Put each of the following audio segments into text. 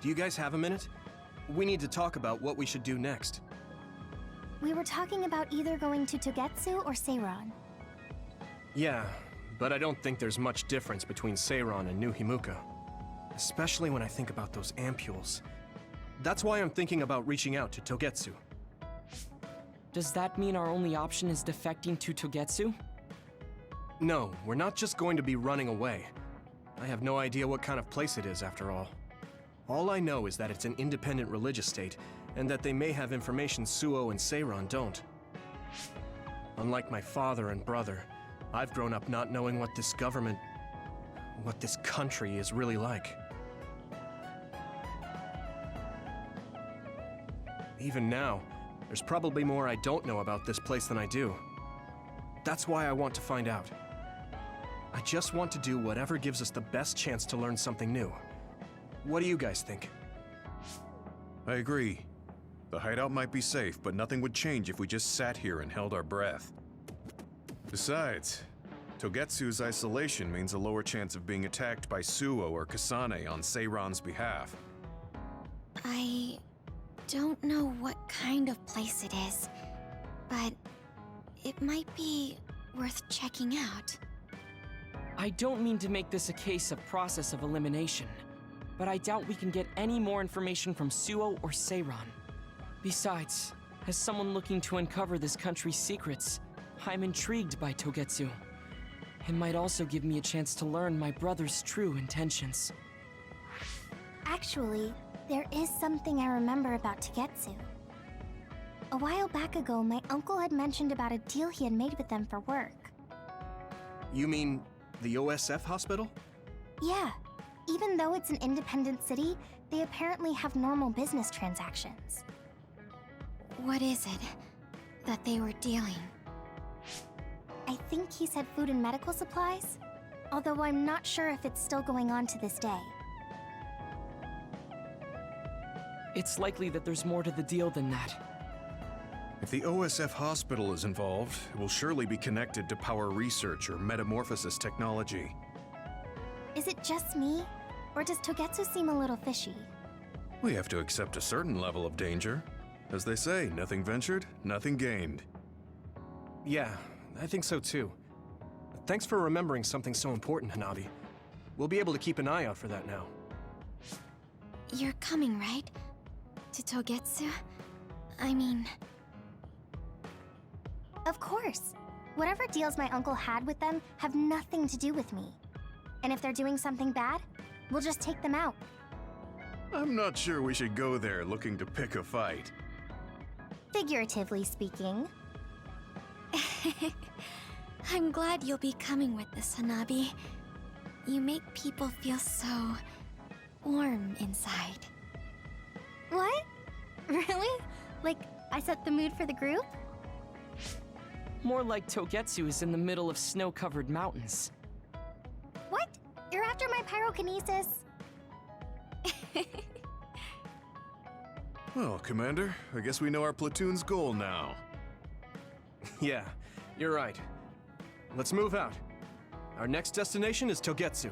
do you guys have a minute? We need to talk about what we should do next. We were talking about either going to Togetsu or Seiron. Yeah, but I don't think there's much difference between Seiron and New Himuka. Especially when I think about those ampules. That's why I'm thinking about reaching out to Togetsu. Does that mean our only option is defecting to Togetsu? No, we're not just going to be running away. I have no idea what kind of place it is, after all. All I know is that it's an independent religious state, and that they may have information Suo and Seiron don't. Unlike my father and brother, I've grown up not knowing what this government, what this country is really like. Even now, there's probably more I don't know about this place than I do. That's why I want to find out. I just want to do whatever gives us the best chance to learn something new. What do you guys think? I agree. The hideout might be safe, but nothing would change if we just sat here and held our breath. Besides, Togetsu's isolation means a lower chance of being attacked by Suo or Kasane on Seiron's behalf. I don't know what kind of place it is, but it might be worth checking out. I don't mean to make this a case of process of elimination, but I doubt we can get any more information from Suo or Seiron. Besides, as someone looking to uncover this country's secrets, I'm intrigued by Togetsu. It might also give me a chance to learn my brother's true intentions. Actually, there is something I remember about Togetsu. A while back ago, my uncle had mentioned about a deal he had made with them for work. You mean the OSF hospital? Yeah. Even though it's an independent city, they apparently have normal business transactions. What is it that they were dealing? I think he said food and medical supplies, although I'm not sure if it's still going on to this day. It's likely that there's more to the deal than that. If the OSF hospital is involved, it will surely be connected to power research or metamorphosis technology. Is it just me? Or does Togetsu seem a little fishy? We have to accept a certain level of danger. As they say, nothing ventured, nothing gained. Yeah, I think so too. Thanks for remembering something so important, Hanabi. We'll be able to keep an eye out for that now. You're coming, right? To Togetsu? I mean... Of course. Whatever deals my uncle had with them have nothing to do with me. And if they're doing something bad, we'll just take them out. I'm not sure we should go there looking to pick a fight. Figuratively speaking. I'm glad you'll be coming with us, Hanabi. You make people feel so... warm inside. What? Really? Like, I set the mood for the group? More like Togetsu is in the middle of snow-covered mountains. What? You're after my pyrokinesis? Well, Commander, I guess we know our platoon's goal now. Yeah, you're right. Let's move out. Our next destination is Togetsu.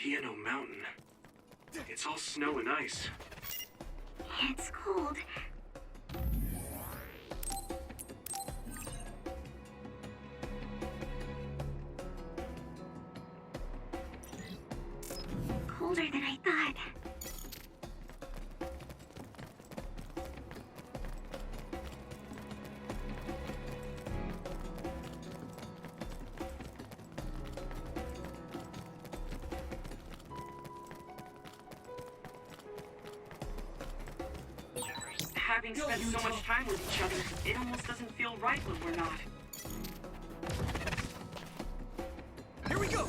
Hиэно Mountain. It's all snow and ice. It's cold. Colder than I thought. Having spent so much time with each other, it almost doesn't feel right when we're not. Here we go!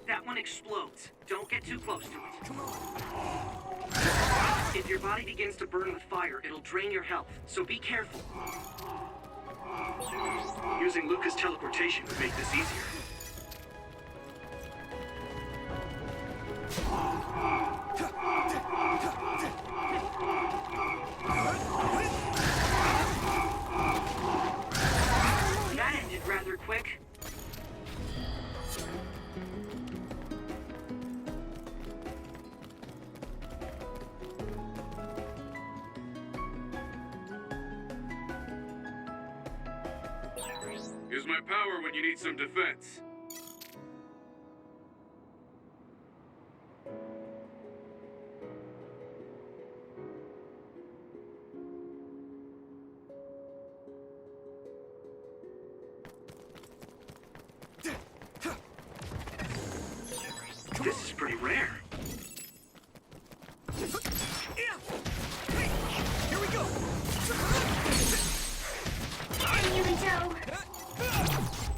That one explodes. Don't get too close to it. Come on! If your body begins to burn with fire, it'll drain your health, so be careful. Using Luca's teleportation would make this easier. That ended rather quick. Use my power when you need some defense. This is pretty rare. Here we go!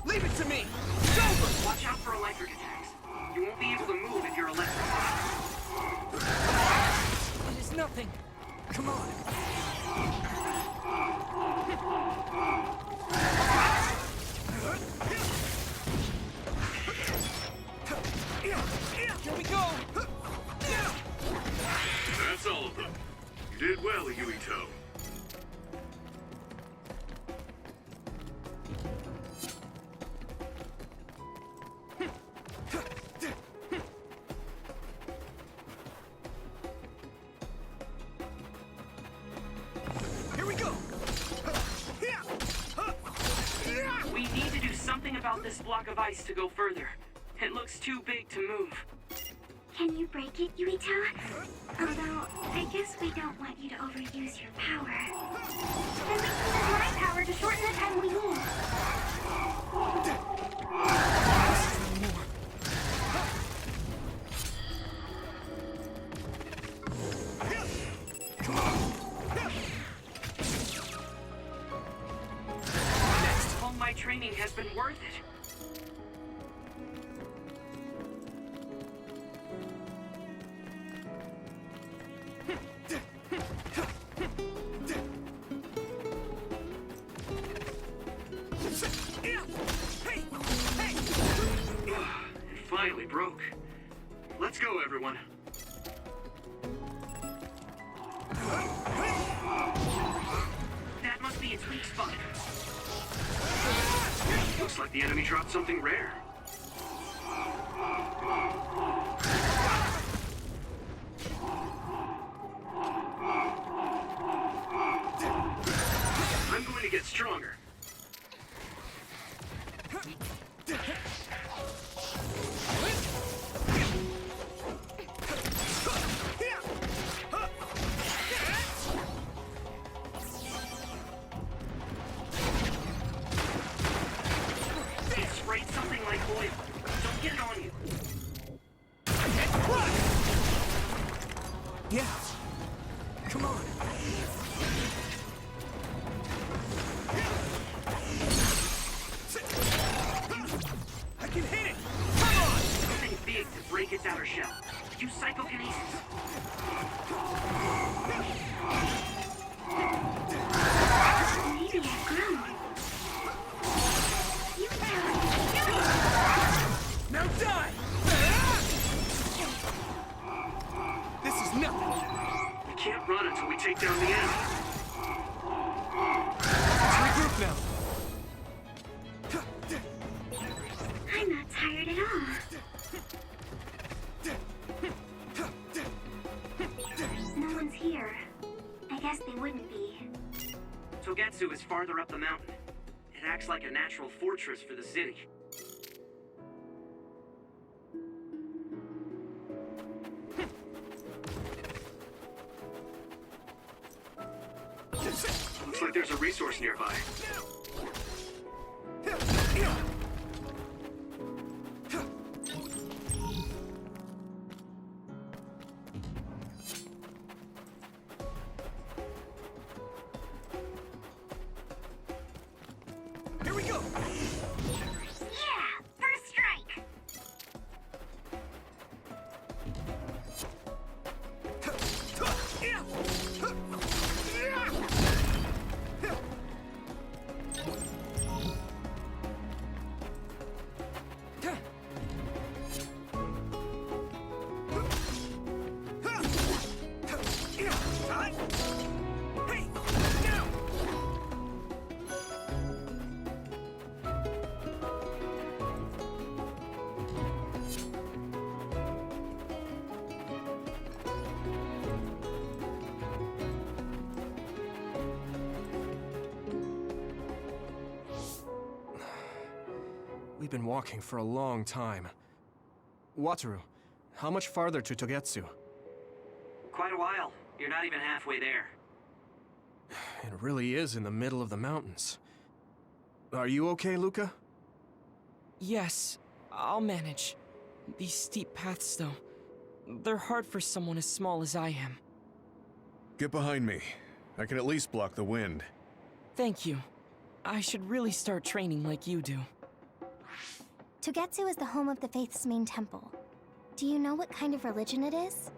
Leave it to me! It's over! Watch out for electric attacks. You won't be able to move if you're electrified. It is nothing. Come on! Here we go! That's all of them. You did well, Yuito. Here we go! We need to do something about this block of ice to go further. It looks too big to move. Can you break it, Yuito? Although, I guess we don't want you to overuse your power. Then we can use my power to shorten the time we need. All my training has been worth it. It finally broke. Let's go, everyone. That must be its weak spot. Looks like the enemy dropped something rare. I'm going to get stronger. It sprayed something like oil. Don't get it on you. Yeah! Come on! I can hit it! Come on! Something big to break its outer shell. Use psychokinesis. Maybe I've grown. Now die! This is nothing! We can't run until we take down the enemy. Let's regroup now! I'm not tired at all. No one's here. I guess they wouldn't be. Togetsu is farther up the mountain. It acts like a natural fortress for the city. like there's a resource nearby. Here we go! Yeah! First strike! We've been walking for a long time. Wataru, how much farther to Togetsu? Quite a while. You're not even halfway there. It really is in the middle of the mountains. Are you okay, Luca? Yes, I'll manage. These steep paths, though, they're hard for someone as small as I am. Get behind me. I can at least block the wind. Thank you. I should really start training like you do. Togetsu is the home of the Faith's main temple. Do you know what kind of religion it is?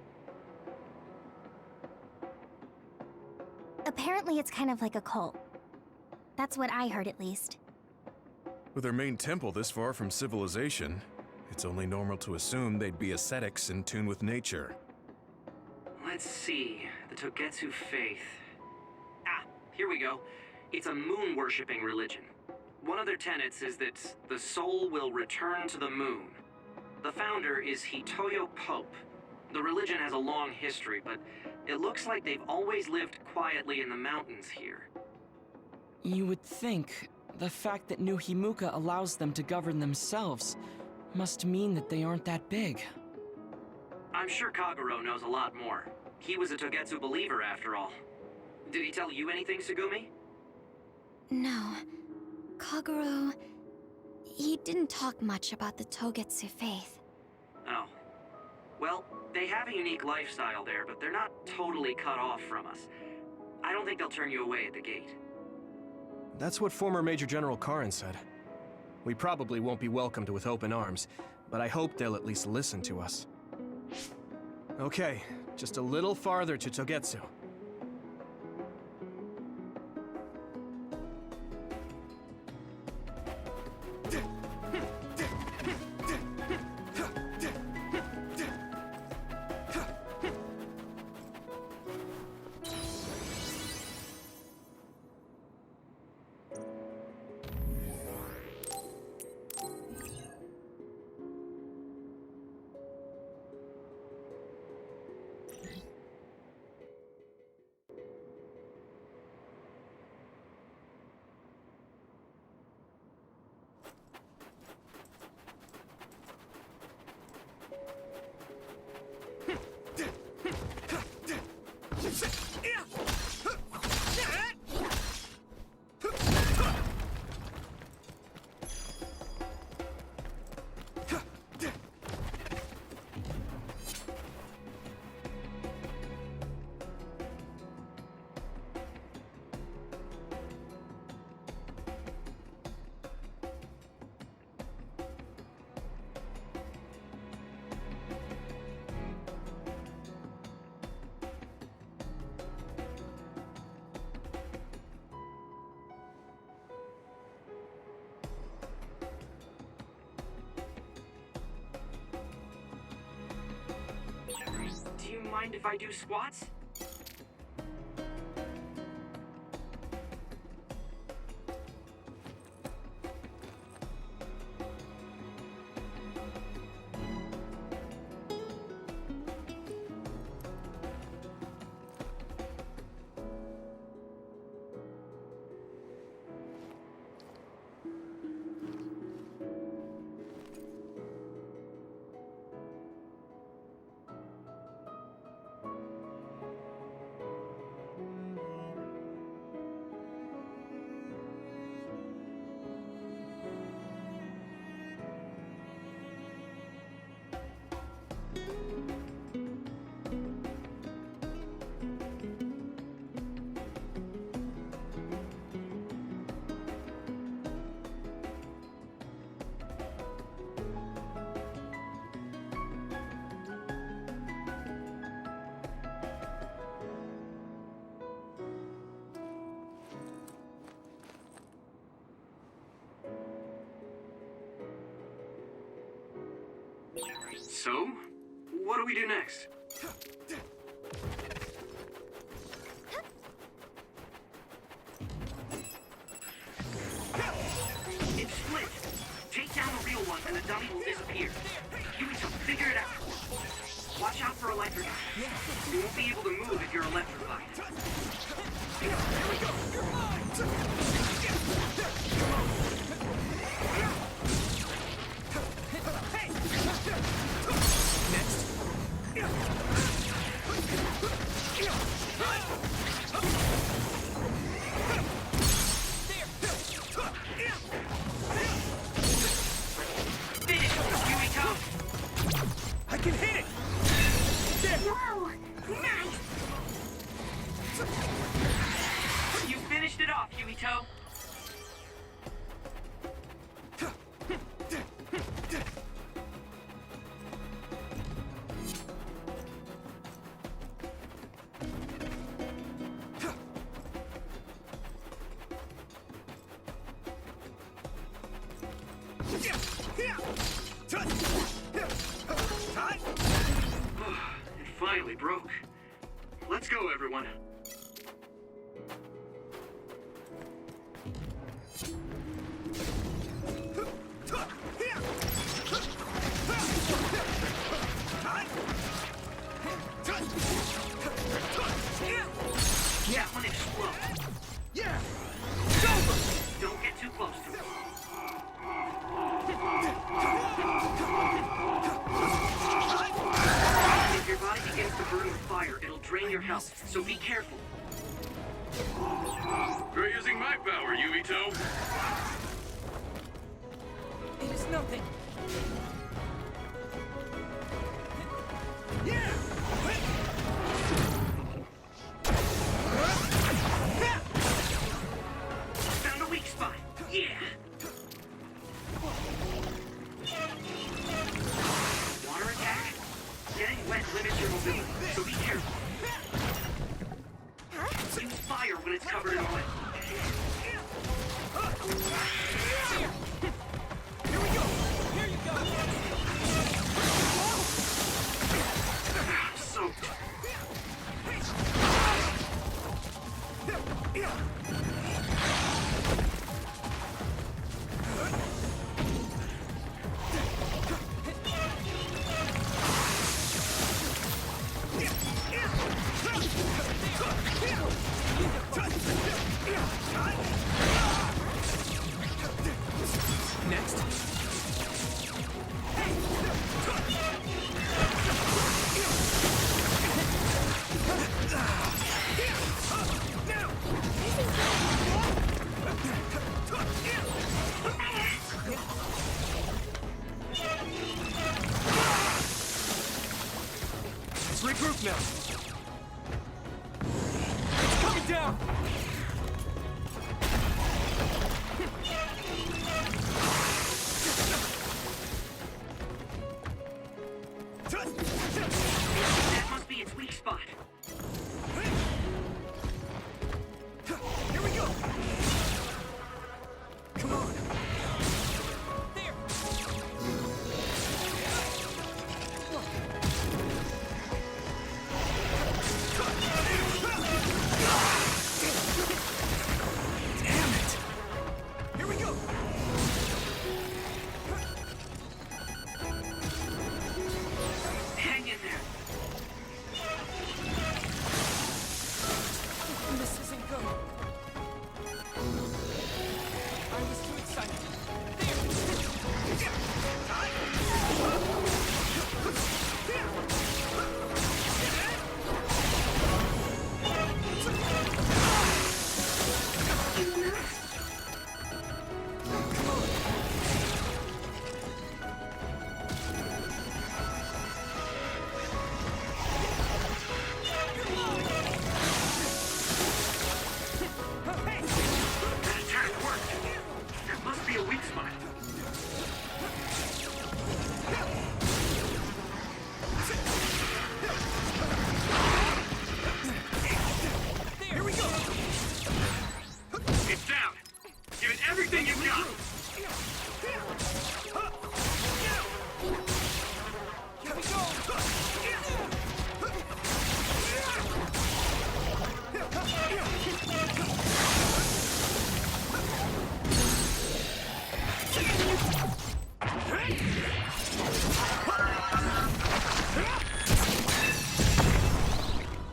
Apparently it's kind of like a cult. That's what I heard, at least. With their main temple this far from civilization, it's only normal to assume they'd be ascetics in tune with nature. Let's see. The Togetsu faith. Ah, here we go. It's a moon-worshipping religion. One of their tenets is that the soul will return to the moon. The founder is Hitoyo Pope. The religion has a long history, but it looks like they've always lived quietly in the mountains here. You would think the fact that New Himuka allows them to govern themselves must mean that they aren't that big. I'm sure Kagero knows a lot more. He was a Togetsu believer, after all. Did he tell you anything, Sugumi? No. Kagero... he didn't talk much about the Togetsu faith. Oh. Well, they have a unique lifestyle there, but they're not totally cut off from us. I don't think they'll turn you away at the gate. That's what former Major General Karin said. We probably won't be welcomed with open arms, but I hope they'll at least listen to us. Okay, just a little farther to Togetsu. Do you mind if I do squats? So, what do we do next? It's split. Take down the real one and the dummy will disappear. You need to figure it out. Watch out for electric. You won't be able to move if you're electrified. I can hit it! Whoa! Nice! You finished it off, Yumito. It finally broke. Let's go, everyone. That one explodes. Yeah! Don't get too close to it. If your body begins to burn with fire, it'll drain your health, so be careful. You're using my power, Yumito. It is nothing. Yeah! Found a weak spot. Yeah. Water attack? Getting wet limits your mobility, so be careful. Use fire when it's covered in oil. Here we go! Here you go. I'm soaked. Next. Let's regroup now. It's coming down. That must be its weak spot. Here we go. Come on. There. Damn it. Here we go. Hang in there.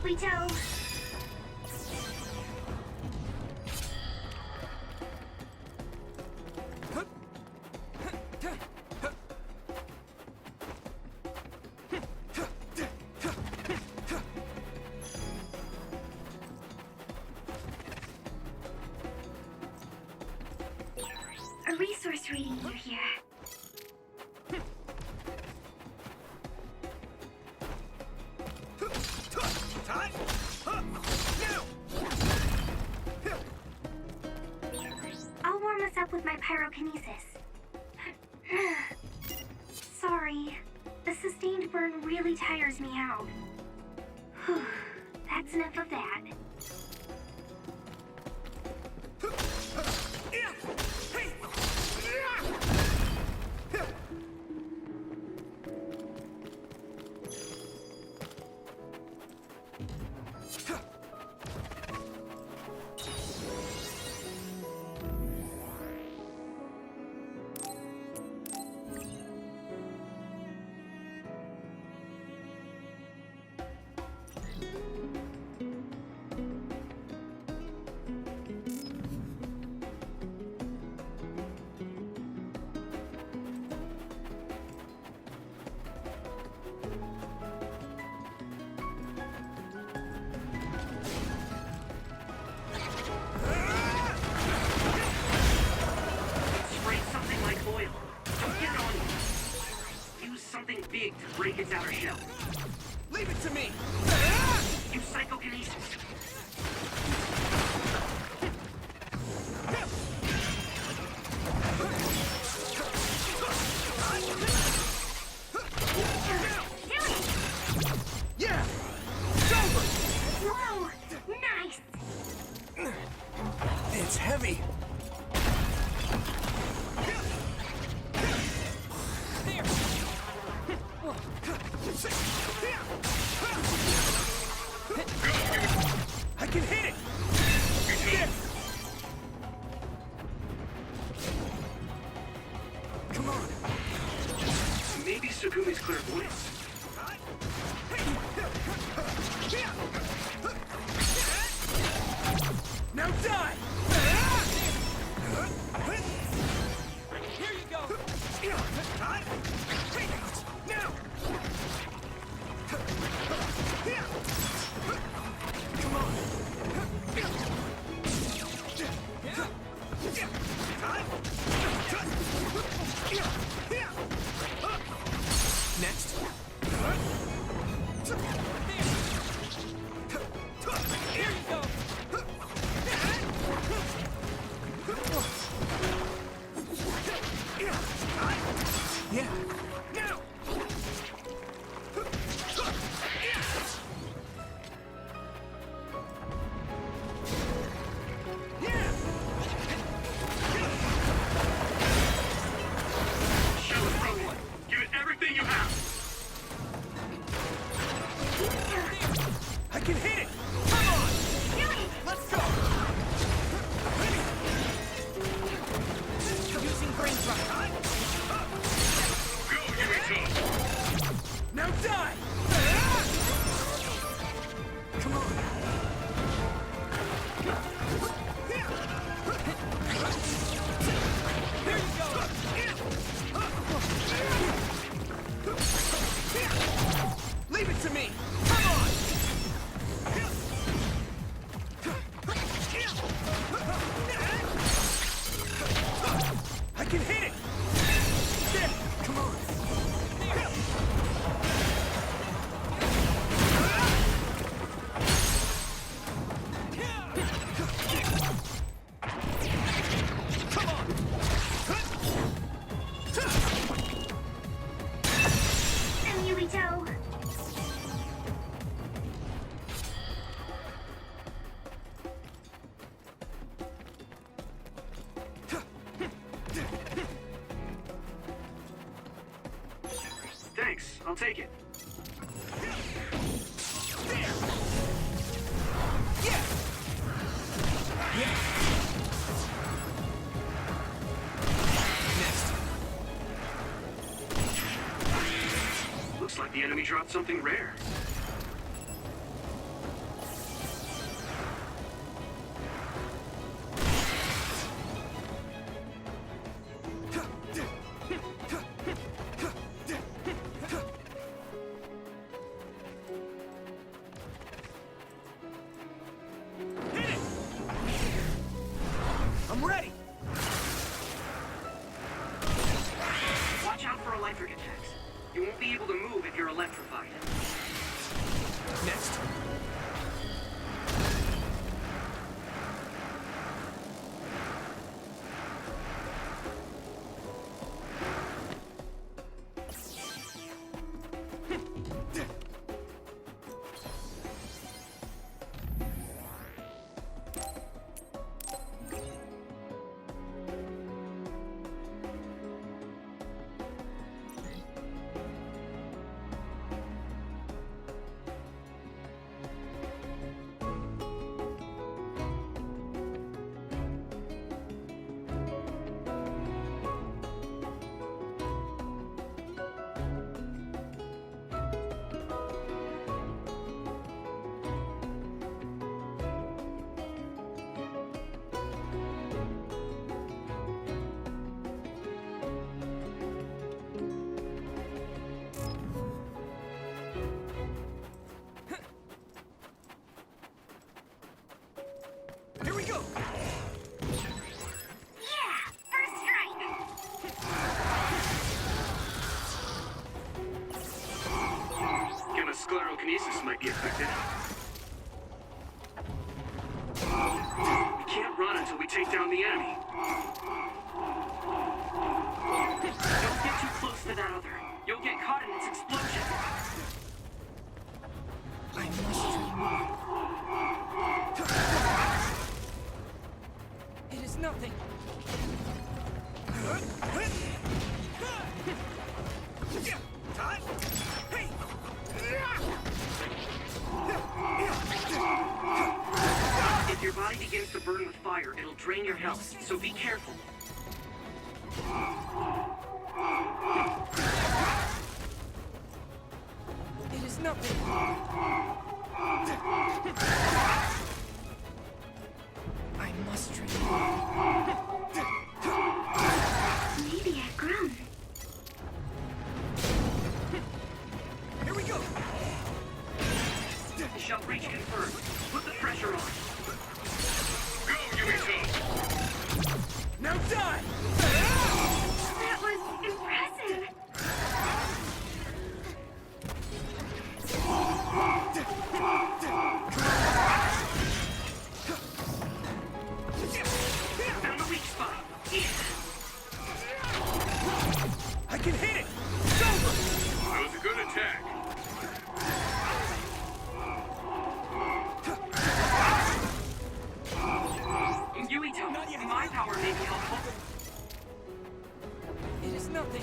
we go. A resource reading you here. I'll warm us up with my pyrokinesis. Sorry. The sustained burn really tires me out. That's enough of that. Big to break its outer shell. Leave it to me! Use psychokinesis. Yeah! It's over! Whoa! Nice! It's heavy! I can hit it! Come on! Maybe Sukumi's clairvoyance. Now die! Here you go! Now! Come on! Next! Here you go! Yeah! Now! Shell is broken. Give it everything you have. I can hit it! Come on! Let's go! Using brain trust. Go, Yumito! Now die! Come on! Here you go! Leave it to me! Come on! I can hit it! Come on! Come on! And here we go. Thanks, I'll take it. Yeah! Yeah! Next. Looks like the enemy dropped something rare. begins to burn with fire, it'll drain your health, so be careful. It is nothing. I must drink. Maybe I've grown. Here we go. Shell breach confirmed. Put the pressure on. Go, Yuito! Now die! That was impressive. Found the weak spot. I can hit it! That was a good attack. Yuito, my power may be helpful. It is nothing.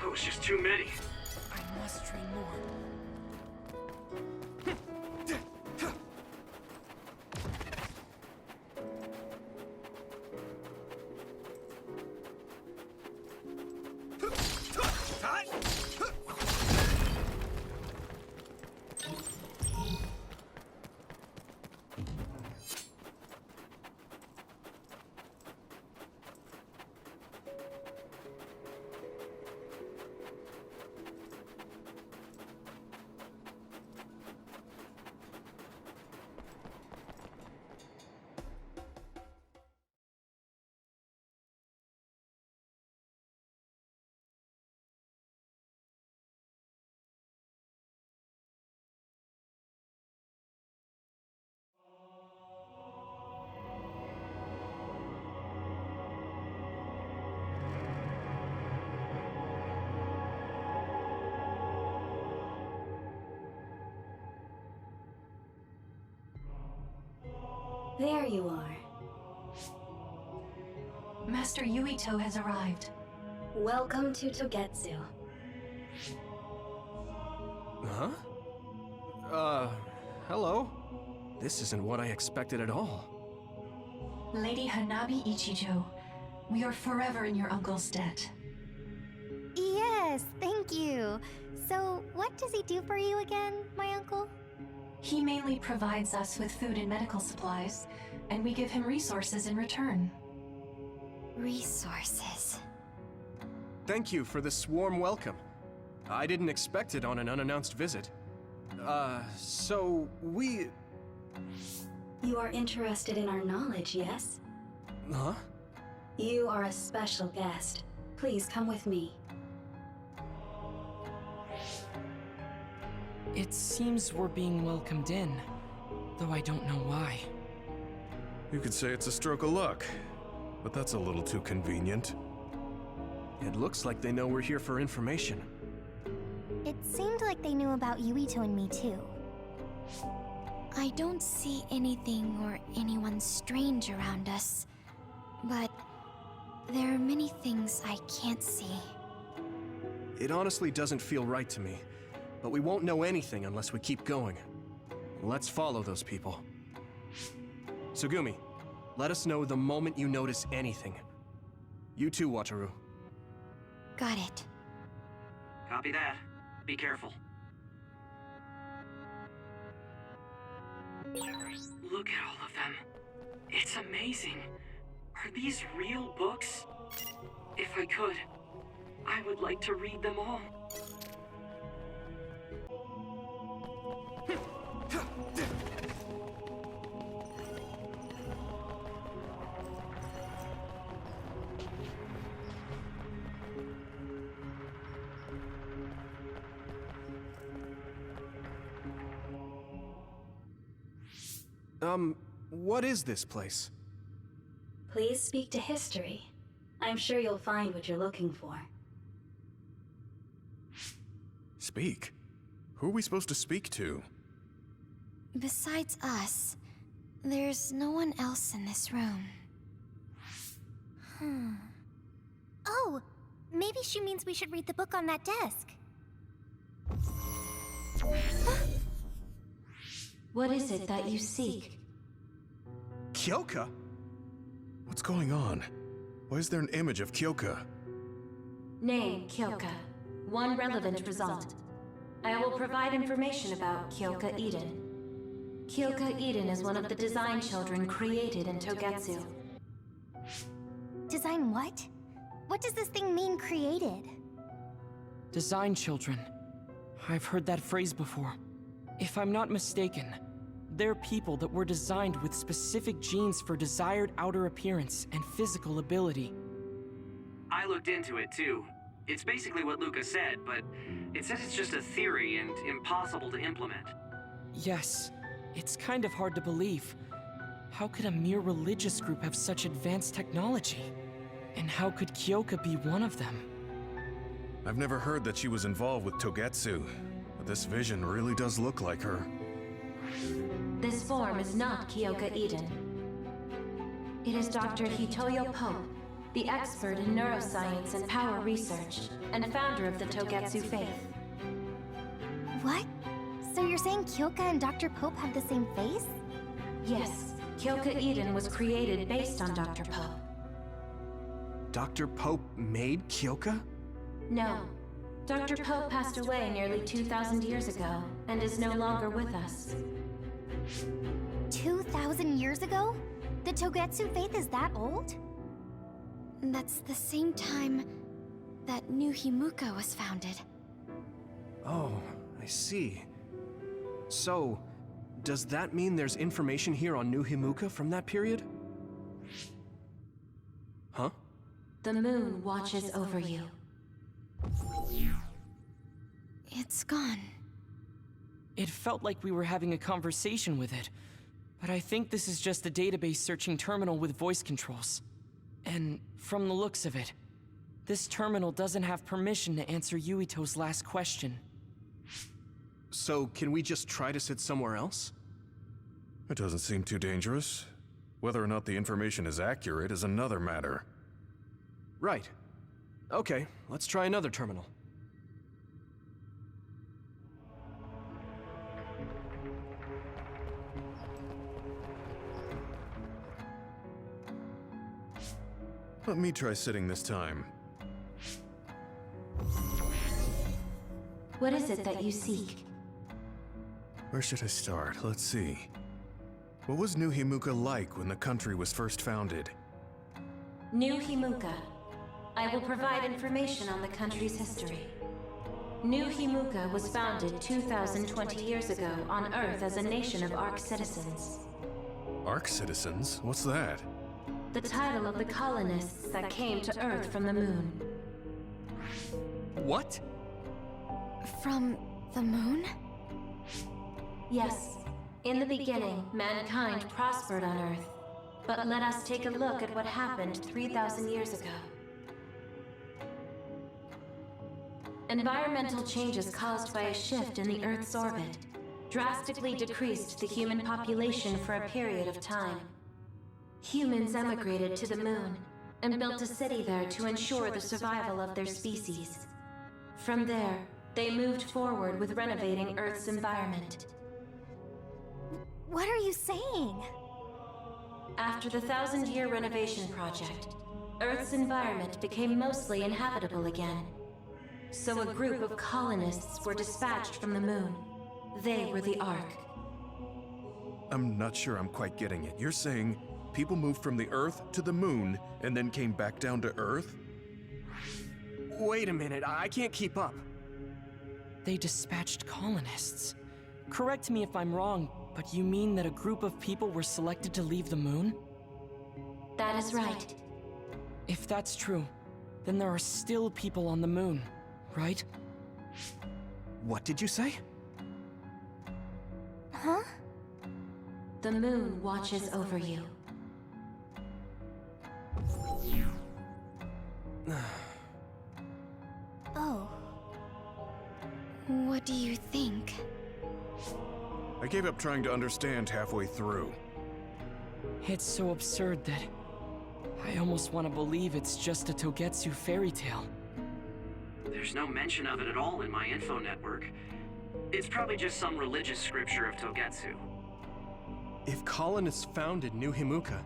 That was just too many. I must train more. There you are. Master Yuito has arrived. Welcome to Togetsu. Huh? Hello? This isn't what I expected at all. Lady Hanabi Ichijo, we are forever in your uncle's debt. Yes, thank you. So, what does he do for you again, my uncle? He mainly provides us with food and medical supplies, and we give him resources in return. Resources. Thank you for this warm welcome. I didn't expect it on an unannounced visit. So we... You are interested in our knowledge, yes? Huh? You are a special guest. Please come with me. It seems we're being welcomed in, though I don't know why. You could say it's a stroke of luck, but that's a little too convenient. It looks like they know we're here for information. It seemed like they knew about Yuito and me too. I don't see anything or anyone strange around us, but there are many things I can't see. It honestly doesn't feel right to me, but we won't know anything unless we keep going. Let's follow those people. Tsugumi, let us know the moment you notice anything. You too, Wataru. Got it. Copy that. Be careful. Look at all of them. It's amazing. Are these real books? If I could, I would like to read them all. What is this place? Please speak to history. I'm sure you'll find what you're looking for. Speak? Who are we supposed to speak to? Besides us, there's no one else in this room. Oh, maybe she means we should read the book on that desk. What is it that you seek? Kyoka? What's going on? Why is there an image of Kyoka? Name, Kyoka. One relevant result. I will provide information about Kyoka Eden. Kyoka Eden is one of the design children created in Togetsu. Design what? What does this thing mean, created? Design children. I've heard that phrase before. If I'm not mistaken, they're people that were designed with specific genes for desired outer appearance and physical ability. I looked into it too. It's basically what Luca said, but it says it's just a theory and impossible to implement. Yes, it's kind of hard to believe. How could a mere religious group have such advanced technology? And how could Kyoka be one of them? I've never heard that she was involved with Togetsu, but this vision really does look like her. This form is not Kyoka Eden. It is Dr. Hitoyo Pope, the expert in neuroscience and power research, and founder of the Togetsu faith. What? So you're saying Kyoka and Dr. Pope have the same face? Yes, Kyoka Eden was created based on Dr. Pope. Dr. Pope made Kyoka? No. Dr. Pope passed away nearly 2,000 years ago, and is no longer with us. 2,000 years ago? The Togetsu faith is that old? That's the same time that New Himuka was founded. Oh, I see. So, does that mean there's information here on New Himuka from that period? Huh? The moon watches over you. It's gone. It felt like we were having a conversation with it, but I think this is just a database searching terminal with voice controls. And from the looks of it, this terminal doesn't have permission to answer Yuito's last question. So, can we just try to sit somewhere else? It doesn't seem too dangerous. Whether or not the information is accurate is another matter. Right. Okay, let's try another terminal. Let me try sitting this time. What is it that you seek? Where should I start? Let's see. What was New Himuka like when the country was first founded? New Himuka. I will provide information on the country's history. New Himuka was founded 2,020 years ago on Earth as a nation of Ark citizens. Ark citizens? What's that? The title of the colonists that came to Earth from the moon. What? From the moon? Yes. In the beginning, mankind prospered on Earth. But let us take a look at what happened 3,000 years ago. Environmental changes caused by a shift in the Earth's orbit drastically decreased the human population for a period of time. Humans emigrated to the moon and built a city there to ensure the survival of their species. From there, they moved forward with renovating Earth's environment. What are you saying? After the 1,000-year renovation project, Earth's environment became mostly inhabitable again. So a group of colonists were dispatched from the moon. They were the Ark. I'm not sure I'm quite getting it. You're saying people moved from the Earth to the moon and then came back down to Earth? Wait a minute, I can't keep up. They dispatched colonists. Correct me if I'm wrong, but you mean that a group of people were selected to leave the moon? That is right. If that's true, then there are still people on the moon, right? What did you say? Huh? The moon watches over you. Oh. What do you think? I gave up trying to understand halfway through. It's so absurd that I almost want to believe it's just a Togetsu fairy tale. There's no mention of it at all in my info network. It's probably just some religious scripture of Togetsu. If colonists founded New Himuka,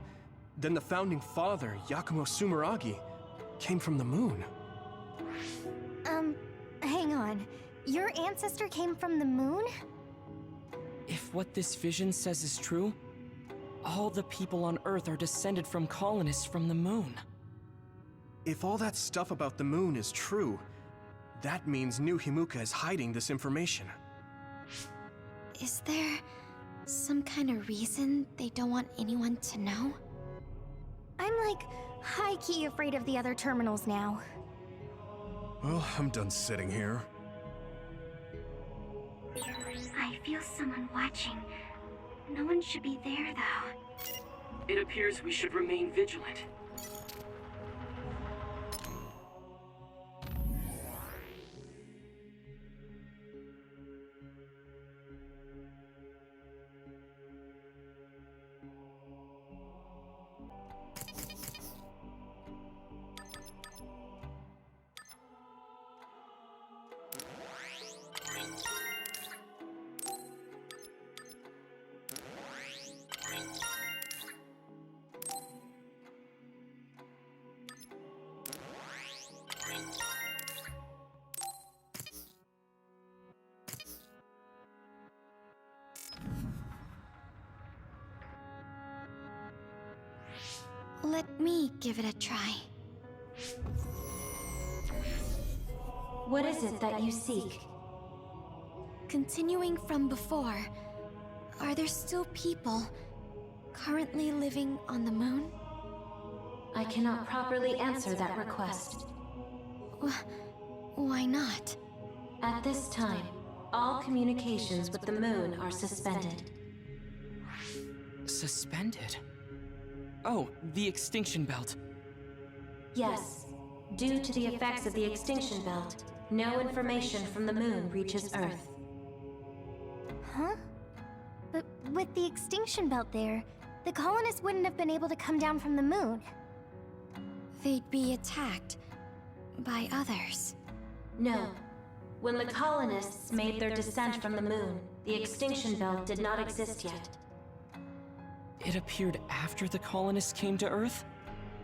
then the founding father, Yakumo Sumeragi, came from the moon. Hang on. Your ancestor came from the moon? If what this vision says is true, all the people on Earth are descended from colonists from the moon. If all that stuff about the moon is true, that means New Himuka is hiding this information. Is there some kind of reason they don't want anyone to know? I'm like high-key afraid of the other terminals now. Well, I'm done sitting here. I feel someone watching. No one should be there, though. It appears we should remain vigilant. Let me give it a try. What is it that you seek? Continuing from before, are there still people currently living on the moon? I cannot properly answer that request. Why not? At this time, all communications with the moon are suspended. Suspended? Oh, the extinction belt. Yes. Due to the effects of the extinction belt, no information from the moon reaches Earth. Huh? But with the extinction belt there, the colonists wouldn't have been able to come down from the moon. They'd be attacked by others. No. When the colonists made their descent from the moon, the extinction belt did not exist yet. It appeared after the colonists came to Earth?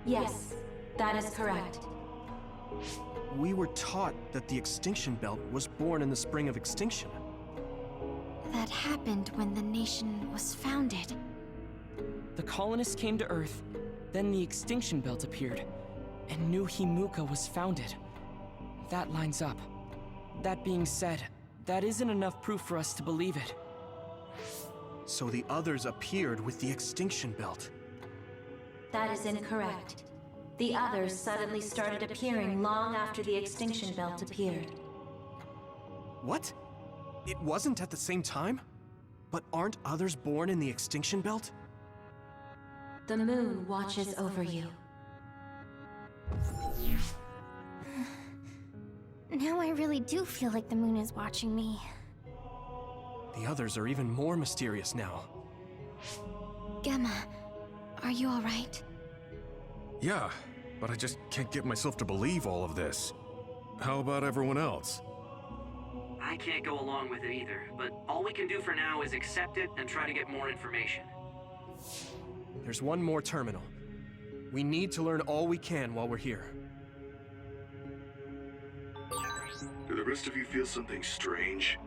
Yes, that is correct. We were taught that the extinction belt was born in the spring of extinction. That happened when the nation was founded. The colonists came to Earth, then the extinction belt appeared, and New Himuka was founded. That lines up. That being said, that isn't enough proof for us to believe it. So the others appeared with the extinction belt. That is incorrect. The others suddenly started appearing long after the extinction belt appeared. What? It wasn't at the same time? But aren't others born in the extinction belt? The moon watches over you. Now I really do feel like the moon is watching me. The others are even more mysterious now. Gemma, are you alright? Yeah, but I just can't get myself to believe all of this. How about everyone else? I can't go along with it either, but all we can do for now is accept it and try to get more information. There's one more terminal. We need to learn all we can while we're here. Do the rest of you feel something strange?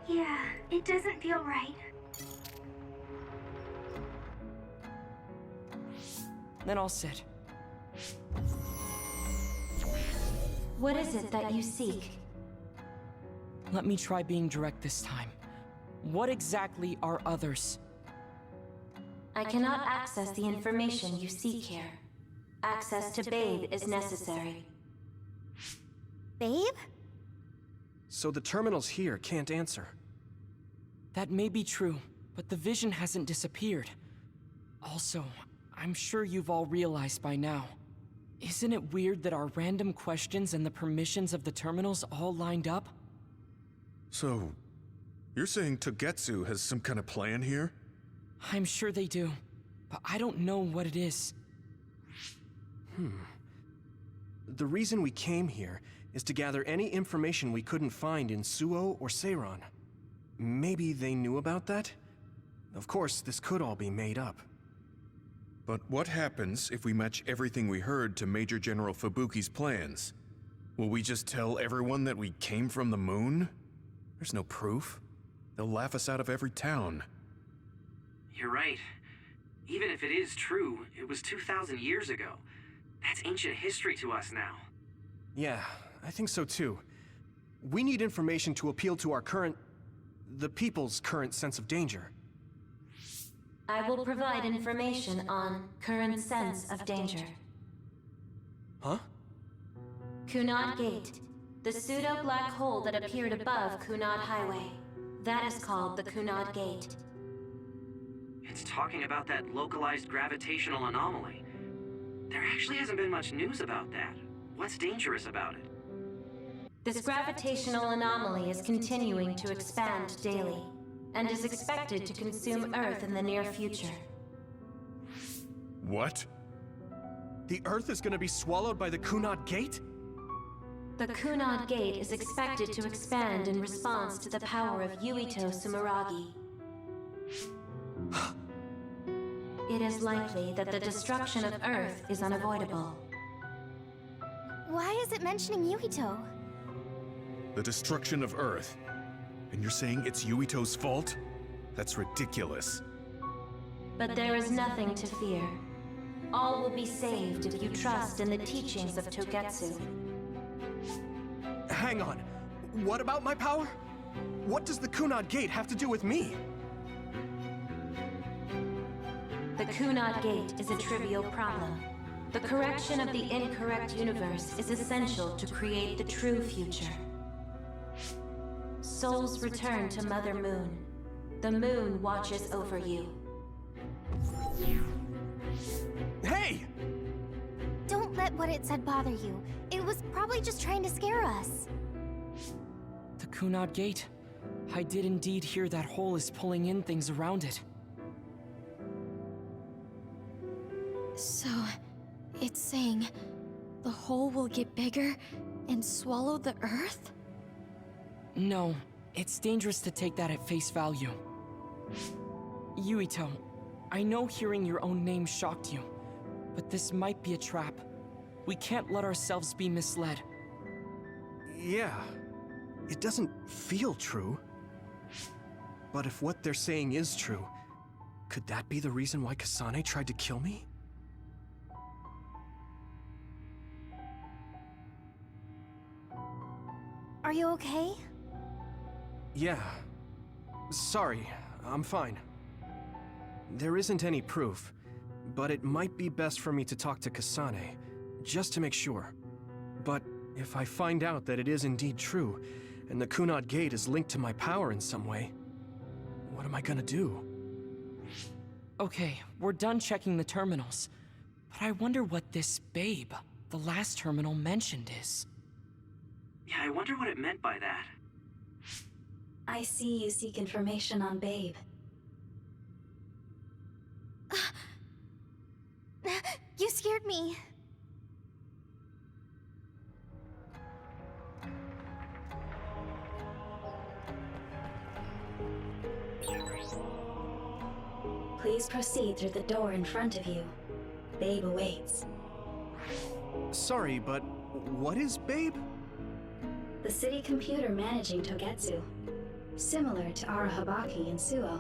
Yeah, it doesn't feel right. Then I'll sit. What is it that you seek? Let me try being direct this time. What exactly are others? I cannot access the information you seek here. Access to Babe is necessary. Babe? So the terminals here can't answer. That may be true, but the vision hasn't disappeared. Also, I'm sure you've all realized by now. Isn't it weird that our random questions and the permissions of the terminals all lined up? So, you're saying Togetsu has some kind of plan here? I'm sure they do, but I don't know what it is. The reason we came here is to gather any information we couldn't find in Suo or Seiran. Maybe they knew about that? Of course, this could all be made up. But what happens if we match everything we heard to Major General Fubuki's plans? Will we just tell everyone that we came from the moon? There's no proof. They'll laugh us out of every town. You're right. Even if it is true, it was 2,000 years ago. That's ancient history to us now. Yeah, I think so too. We need information to appeal to our the people's current sense of danger. I will provide information on current sense of danger. Huh? Kunad Gate, the pseudo-black hole that appeared above Kunad Highway. That is called the Kunad Gate. It's talking about that localized gravitational anomaly. There actually hasn't been much news about that. What's dangerous about it? This gravitational anomaly is continuing to expand daily, and is expected to consume Earth in the near future. What? The Earth is gonna be swallowed by the Kunad Gate? The Kunad Gate is expected to expand in response to the power of Yuito Sumeragi. It is likely that the destruction of Earth is unavoidable. Why is it mentioning Yuito? The destruction of Earth. And you're saying it's Yuito's fault? That's ridiculous. But there is nothing to fear. All will be saved if you trust in the teachings of Togetsu. Hang on. What about my power? What does the Kunad Gate have to do with me? The Kunad Gate is a trivial problem. The correction of the incorrect universe is essential to create the true future. Souls return to Mother Moon. The moon watches over you. Hey! Don't let what it said bother you. It was probably just trying to scare us. The Kunad Gate. I did indeed hear that hole is pulling in things around it. So, it's saying the hole will get bigger and swallow the Earth? No, it's dangerous to take that at face value. Yuito, I know hearing your own name shocked you, but this might be a trap. We can't let ourselves be misled. Yeah, it doesn't feel true. But if what they're saying is true, could that be the reason why Kasane tried to kill me? Are you okay? Yeah. Sorry, I'm fine. There isn't any proof, but it might be best for me to talk to Kasane, just to make sure. But if I find out that it is indeed true, and the Kunad Gate is linked to my power in some way, what am I gonna do? Okay, we're done checking the terminals. But I wonder what this babe, the last terminal mentioned, is. Yeah, I wonder what it meant by that. I see you seek information on Babe. You scared me. Please proceed through the door in front of you. Babe awaits. Sorry, but what is Babe? The city computer managing Togetsu. Similar to Arahabaki and Suo.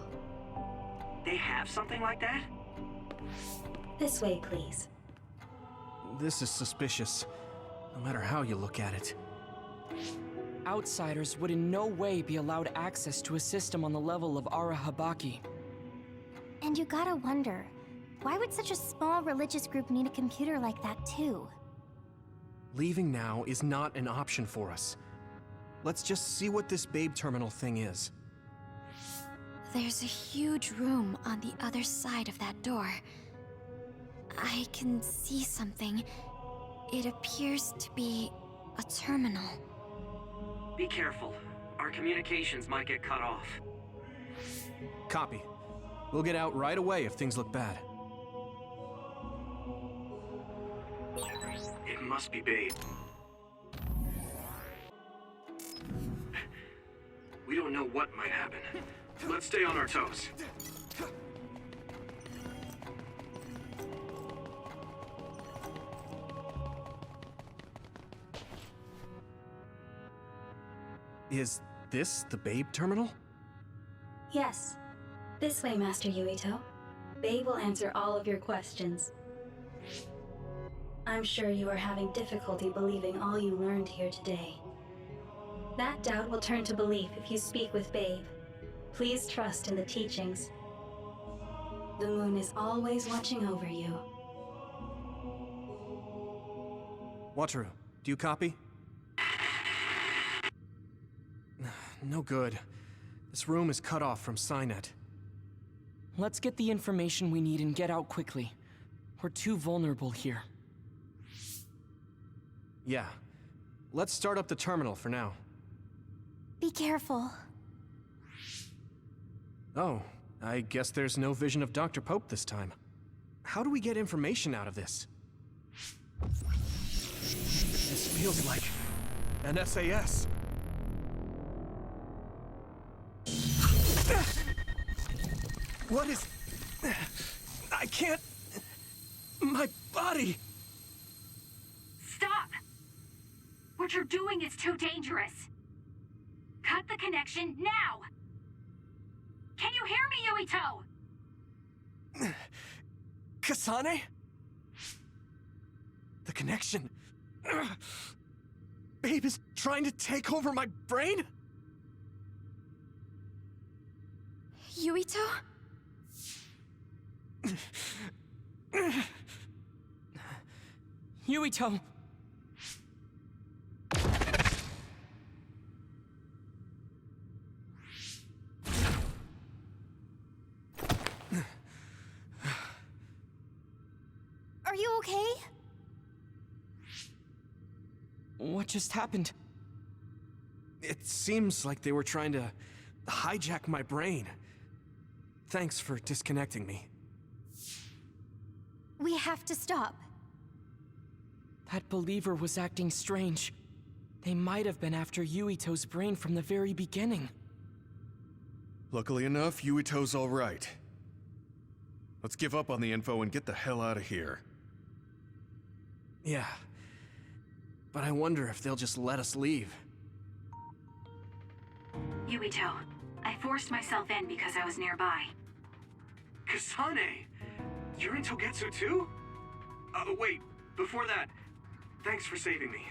They have something like that? This way, please. This is suspicious, no matter how you look at it. Outsiders would in no way be allowed access to a system on the level of Arahabaki. And you gotta wonder, why would such a small religious group need a computer like that too? Leaving now is not an option for us. Let's just see what this Babe terminal thing is. There's a huge room on the other side of that door. I can see something. It appears to be a terminal. Be careful. Our communications might get cut off. Copy. We'll get out right away if things look bad. It must be Babe. We don't know what might happen. Let's stay on our toes. Is this the Babe terminal? Yes. This way, Master Yuito. Babe will answer all of your questions. I'm sure you are having difficulty believing all you learned here today. That doubt will turn to belief if you speak with Babe. Please trust in the teachings. The moon is always watching over you. Wataru, do you copy? No good. This room is cut off from Cynet. Let's get the information we need and get out quickly. We're too vulnerable here. Yeah. Let's start up the terminal for now. Be careful. Oh, I guess there's no vision of Dr. Pope this time. How do we get information out of this? This feels like an SAS. What is... I can't... My body... Stop! What you're doing is too dangerous. Cut the connection now! Can you hear me, Yuito? Kasane? The connection... Babe is trying to take over my brain? Yuito? Yuito! Are you okay? What just happened? It seems like they were trying to hijack my brain. Thanks for disconnecting me. We have to stop. That believer was acting strange. They might have been after Yuito's brain from the very beginning. Luckily enough, Yuito's all right. Let's give up on the info and get the hell out of here. Yeah. But I wonder if they'll just let us leave. Yuito, I forced myself in because I was nearby. Kasane! You're in Togetsu too? Wait, before that, thanks for saving me.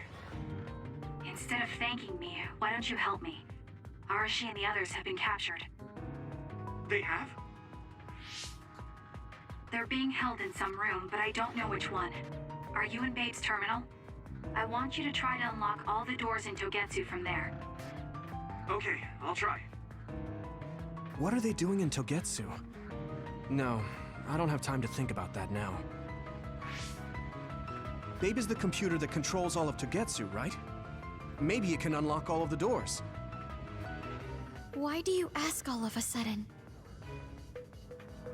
Instead of thanking me, why don't you help me? Arashi and the others have been captured. They have? They're being held in some room, but I don't know which one. Are you in Babe's terminal? I want you to try to unlock all the doors in Togetsu from there. Okay, I'll try. What are they doing in Togetsu? No, I don't have time to think about that now. Babe is the computer that controls all of Togetsu, right? Maybe it can unlock all of the doors. Why do you ask all of a sudden?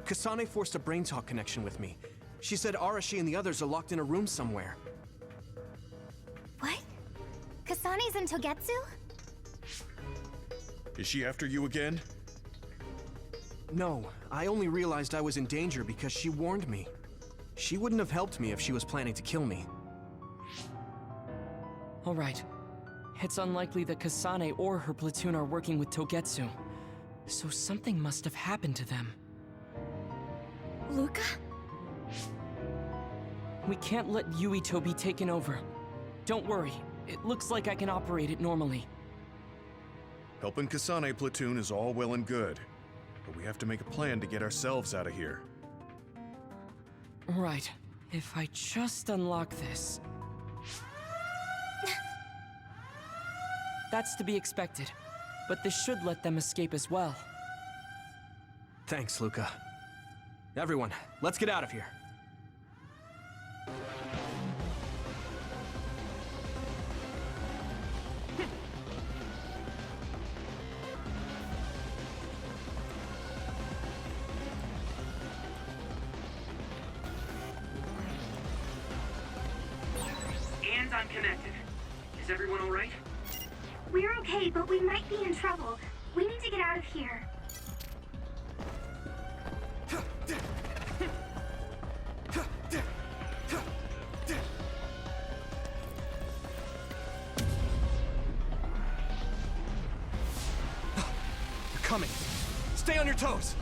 Kasane forced a brain talk connection with me. She said Arashi and the others are locked in a room somewhere. What? Kasane's in Togetsu? Is she after you again? No, I only realized I was in danger because she warned me. She wouldn't have helped me if she was planning to kill me. All right. It's unlikely that Kasane or her platoon are working with Togetsu. So something must have happened to them. Luca? We can't let Yuito be taken over. Don't worry. It looks like I can operate it normally. Helping Kasane platoon is all well and good, but we have to make a plan to get ourselves out of here. Right. If I just unlock this... That's to be expected. But this should let them escape as well. Thanks, Luca. Everyone, let's get out of here. And I'm connected. Is everyone all right? We're okay, but we might be in trouble. We need to get out of here. coming. Stay on your toes.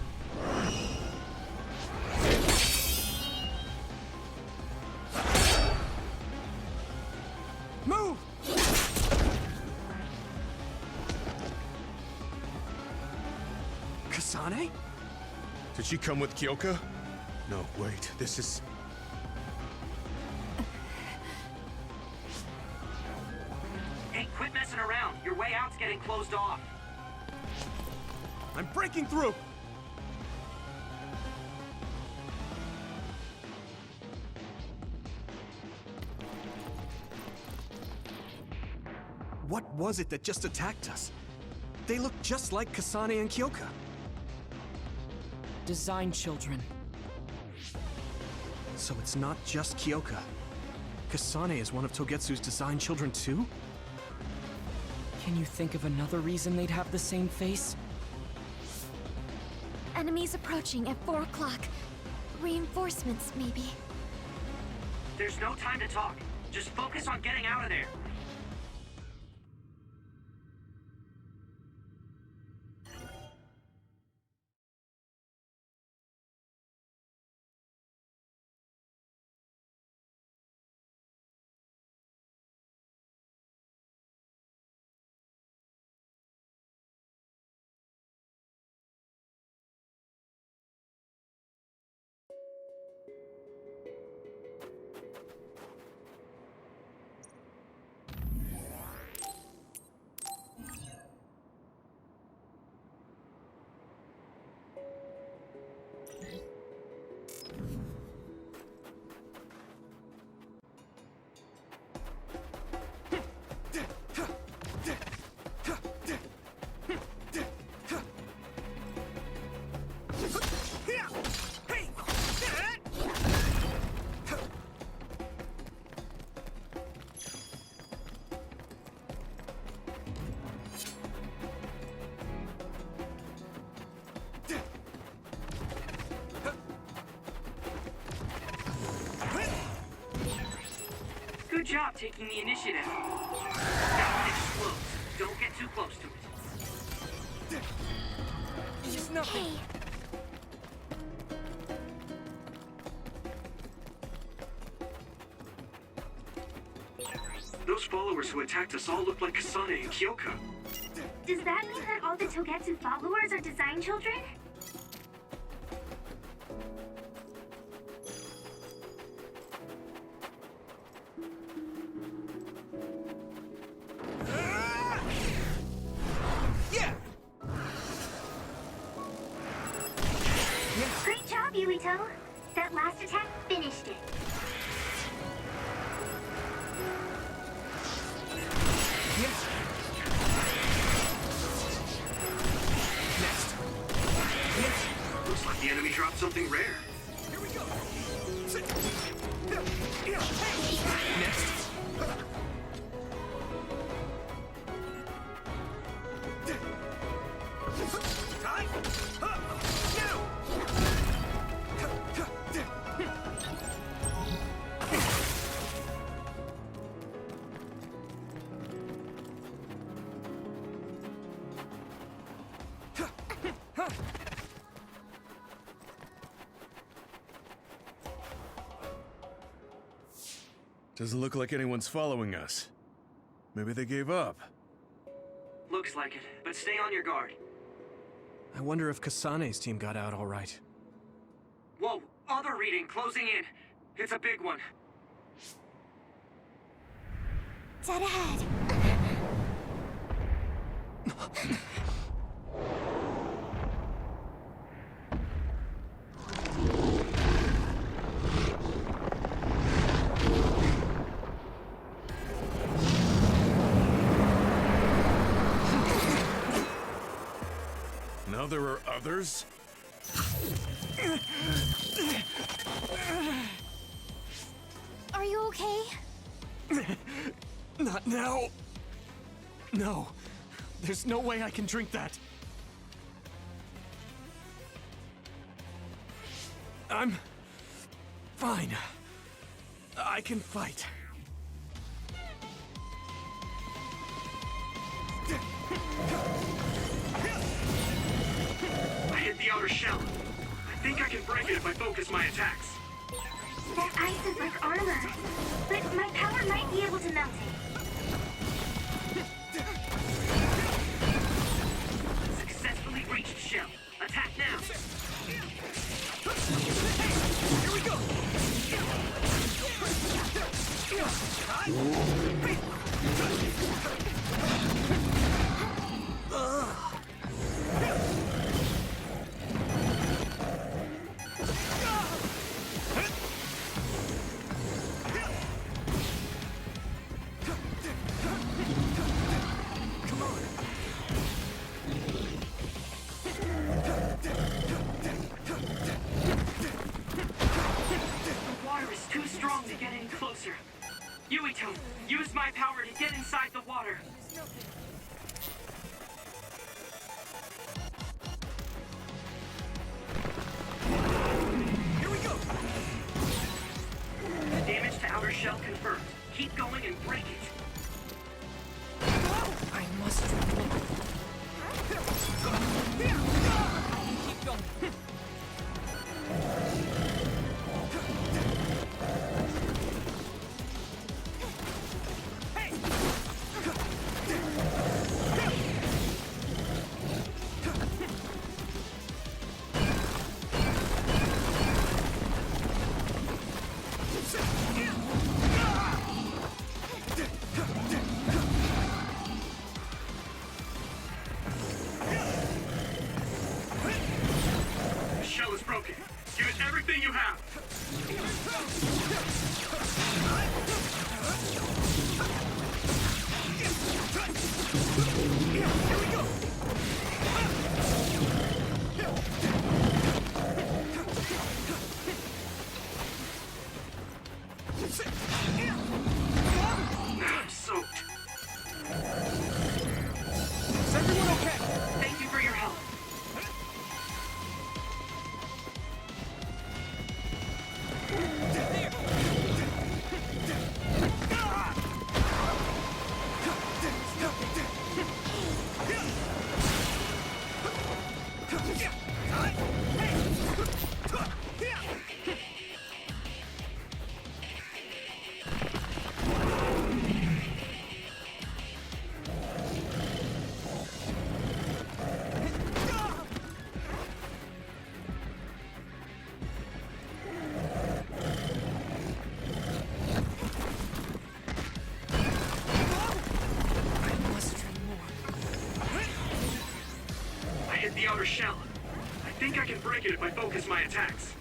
Move! Kasane? Did she come with Kyoka? No, wait, this is... Hey, quit messing around. Your way out's getting closed off. I'm breaking through! What was it that just attacked us? They look just like Kasane and Kyoka. Design children. So it's not just Kyoka. Kasane is one of Togetsu's design children too? Can you think of another reason they'd have the same face? Enemies approaching at 4 o'clock. Reinforcements, maybe. There's no time to talk. Just focus on getting out of there. Good job taking the initiative. Now, explode. Don't get too close to it. It's nothing. Hey, Those followers who attacked us all look like Kasane and Kyoka. Does that mean that all the Togetsu followers are design children? Great job, Yuito. That last attack finished it. Looks like the enemy dropped something rare. Here we go! Next. Doesn't look like anyone's following us. Maybe they gave up. Looks like it, but stay on your guard. I wonder if Kasane's team got out all right. Whoa, other reading closing in. It's a big one. dead ahead. Now there are others? Are you okay? Not now. No. There's no way I can drink that. I'm fine. I can fight. shell. I think I can break it if I focus my attacks. That ice is like armor, but my power might be able to melt it. Successfully reached shell. Attack now. Here we go! Use my power to get inside the water. Here we go! Damage to outer shell confirmed. Keep going and break it. I must remember. Keep going. The shell is broken. Use everything you have. Here we go! I'm soaked. Is everyone okay? Thank you for your help. The outer shell. I think I can break it if I focus my attacks.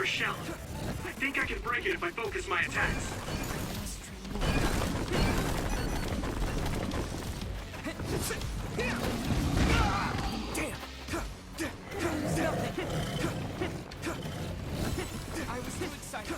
outer shell. I think I can break it if I focus my attacks. I was too excited.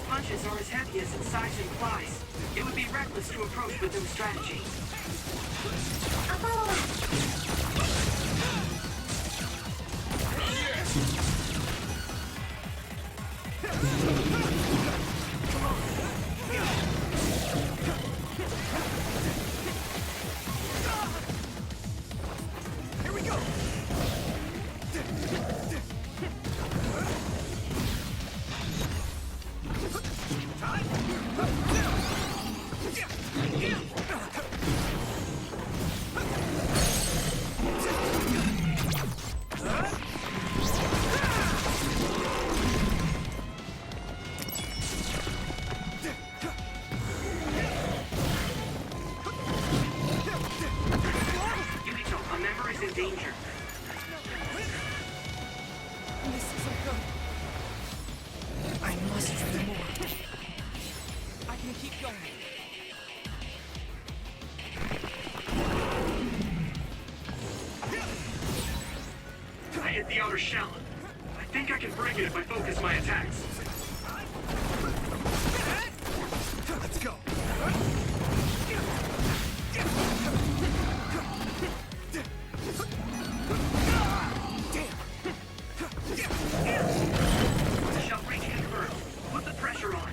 Punches are as heavy as its size implies. It would be reckless to approach with no strategy. Here we go! The outer shell. I think I can break it if I focus my attacks. Let's go. Shell breach confirmed. Put the pressure on.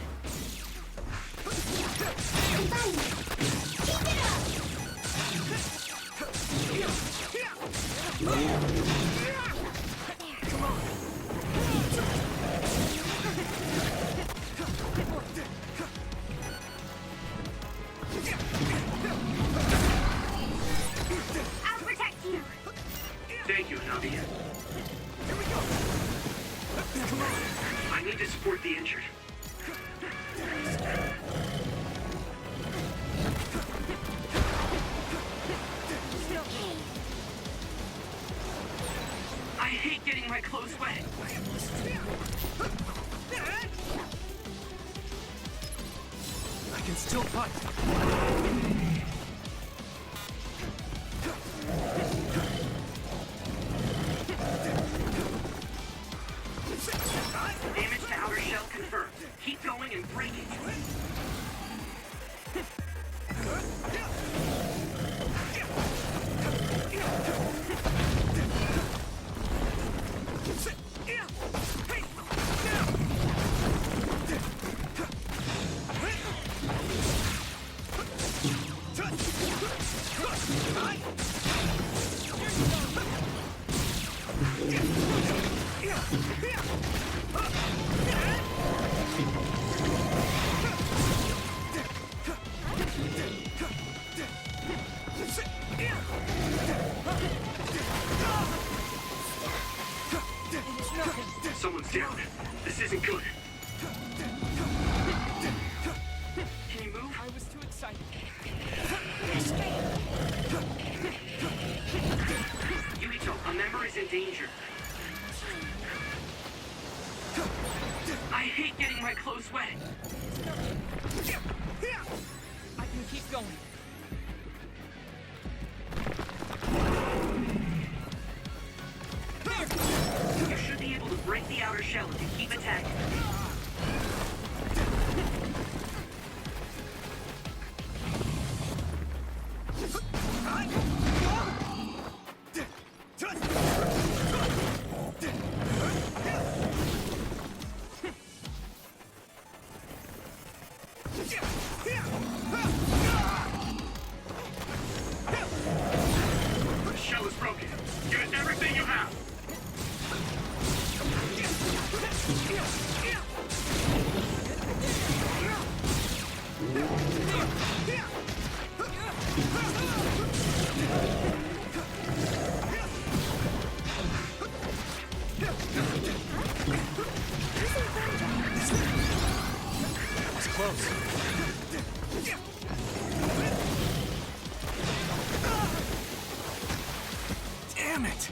Thank you, Navi. Here we go. Come on. I need to support the injured. I hate getting my clothes wet. I can still fight. Damage to outer shell confirmed. Keep going and break it. Someone's down. This isn't good. Can you move? I was too excited. Yuito, a member is in danger. I hate getting my clothes wet. I can keep going. You should be able to break the outer shell if you keep attacking. The shell is broken. Give it everything you have. That was close. Damn it!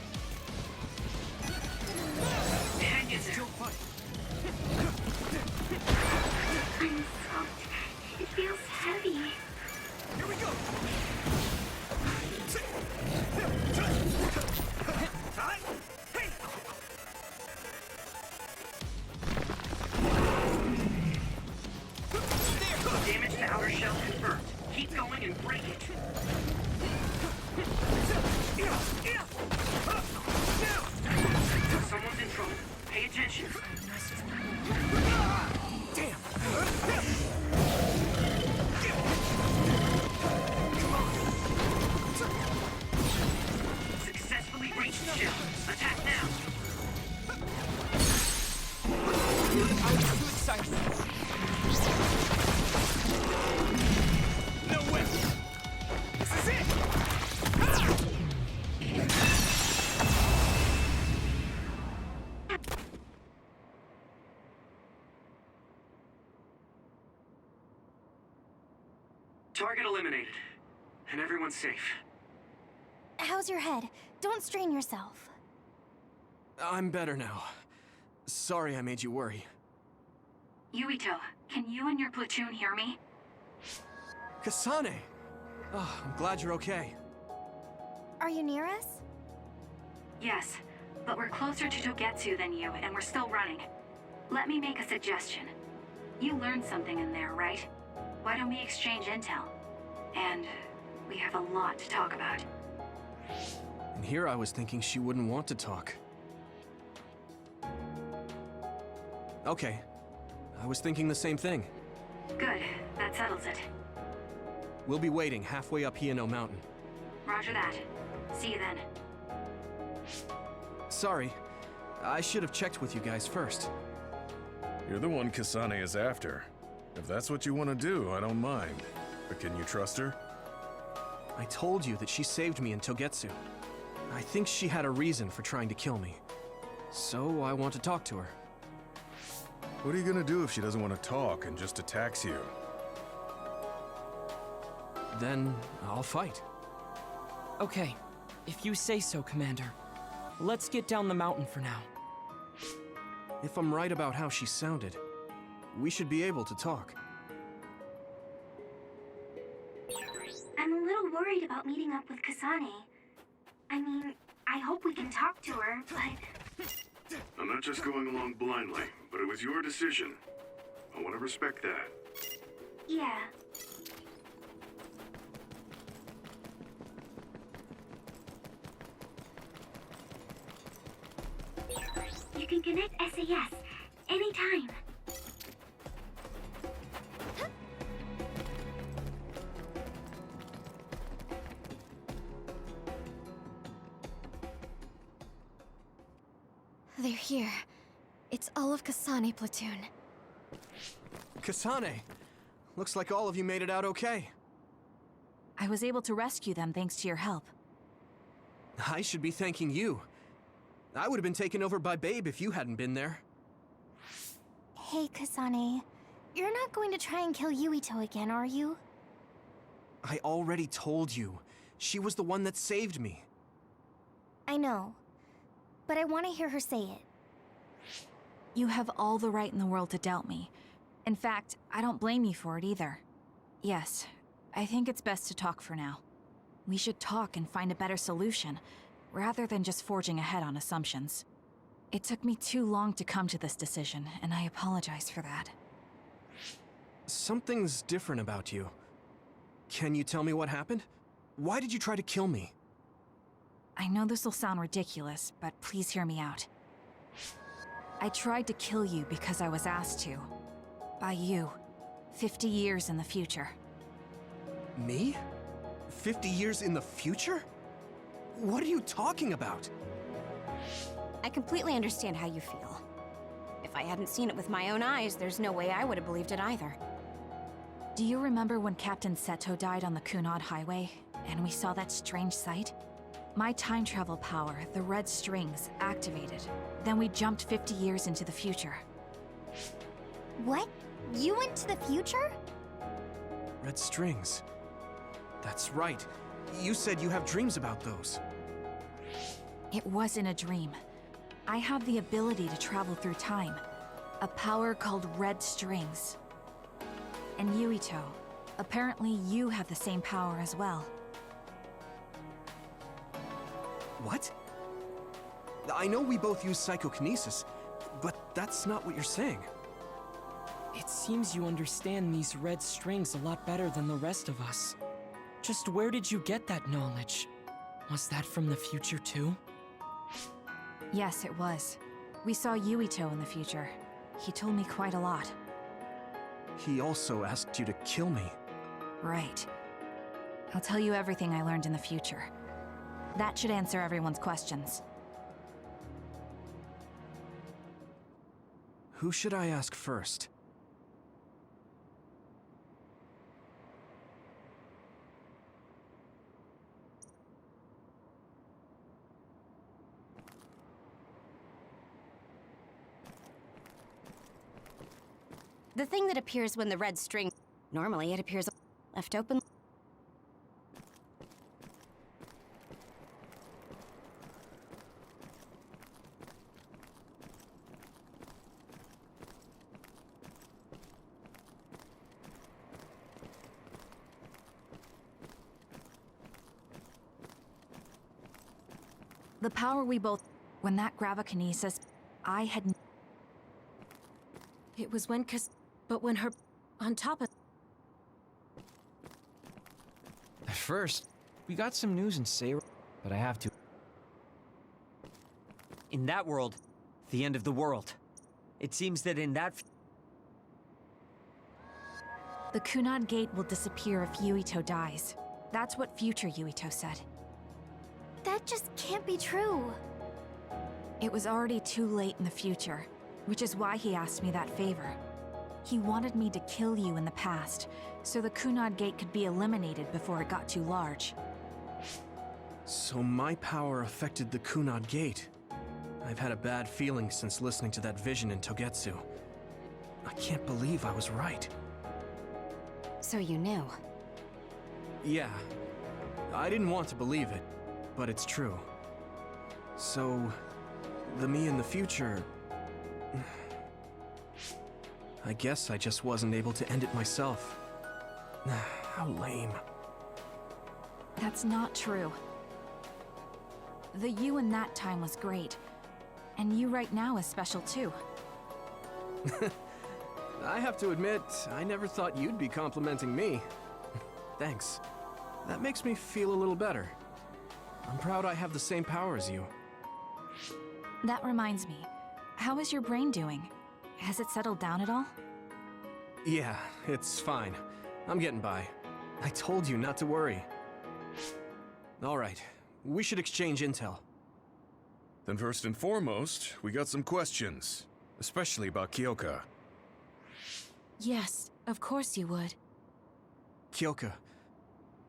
Hang in there. I'm soaked. It feels heavy. Here we go! Damage to outer shell confirmed. Keep going and break it. Someone's in trouble. Pay attention. Damn! Successfully reached the shell. Attack now. I was too excited. No way! This is it! Target eliminated. And everyone's safe. How's your head? Don't strain yourself. I'm better now. Sorry I made you worry. Yuito, can you and your platoon hear me? Kasane! Oh, I'm glad you're okay. Are you near us? Yes, but we're closer to Togetsu than you, and we're still running. Let me make a suggestion. You learned something in there, right? Why don't we exchange intel? And we have a lot to talk about. And here I was thinking she wouldn't want to talk. Okay. I was thinking the same thing. Good, that settles it. We'll be waiting halfway up Hиэно Mountain. Roger that. See you then. Sorry. I should have checked with you guys first. You're the one Kasane is after. If that's what you want to do, I don't mind. But can you trust her? I told you that she saved me in Togetsu. I think she had a reason for trying to kill me. So I want to talk to her. What are you gonna do if she doesn't want to talk and just attacks you? Then I'll fight. Okay, if you say so, Commander. Let's get down the mountain for now. If I'm right about how she sounded, we should be able to talk. I'm a little worried about meeting up with Kasane. I mean, I hope we can talk to her, but... I'm not just going along blindly, but it was your decision. I want to respect that. Yeah. You can connect SAS anytime. They're here. It's all of Kasane platoon. Kasane! Looks like all of you made it out okay. I was able to rescue them thanks to your help. I should be thanking you. I would have been taken over by Babe if you hadn't been there. Hey, Kasane. You're not going to try and kill Yuito again, are you? I already told you. She was the one that saved me. I know. But I want to hear her say it. You have all the right in the world to doubt me. In fact, I don't blame you for it either. Yes, I think it's best to talk for now. We should talk and find a better solution, rather than just forging ahead on assumptions. It took me too long to come to this decision, and I apologize for that. Something's different about you. Can you tell me what happened? Why did you try to kill me? I know this will sound ridiculous, but please hear me out. I tried to kill you because I was asked to. By you. 50 years in the future. Me? 50 years in the future? What are you talking about? I completely understand how you feel. If I hadn't seen it with my own eyes, there's no way I would have believed it either. Do you remember when Captain Seto died on the Kunad Highway, and we saw that strange sight? My time travel power, the red strings, activated. Then we jumped 50 years into the future. What? You went to the future? Red strings. That's right. You said you have dreams about those. It wasn't a dream. I have the ability to travel through time. A power called red strings. And Yuito, apparently you have the same power as well. What? I know we both use psychokinesis, but that's not what you're saying. It seems you understand these red strings a lot better than the rest of us. Just where did you get that knowledge? Was that from the future too? Yes, it was. We saw Yuito in the future. He told me quite a lot. He also asked you to kill me. Right. I'll tell you everything I learned in the future. That should answer everyone's questions. Who should I ask first? The thing that appears when the red string... Normally it appears left open. The power we both... When that gravikinesis, I had... It was when But when her... on top of... At first, we got some news in Sayra, but I have to... In that world, the end of the world. It seems that in that... The Kunad Gate will disappear if Yuito dies. That's what future Yuito said. That just can't be true. It was already too late in the future, which is why he asked me that favor. He wanted me to kill you in the past, so the Kunad Gate could be eliminated before it got too large. So my power affected the Kunad Gate. I've had a bad feeling since listening to that vision in Togetsu. I can't believe I was right. So you knew. Yeah. I didn't want to believe it, but it's true. So, the me in the future... I guess I just wasn't able to end it myself. How lame. That's not true. The you in that time was great. And you right now is special too. I have to admit, I never thought you'd be complimenting me. Thanks. That makes me feel a little better. I'm proud I have the same power as you. That reminds me. How is your brain doing? Has it settled down at all? Yeah, it's fine. I'm getting by. I told you not to worry. Alright, we should exchange intel. Then first and foremost, we got some questions. Especially about Kyoka. Yes, of course you would. Kyoka,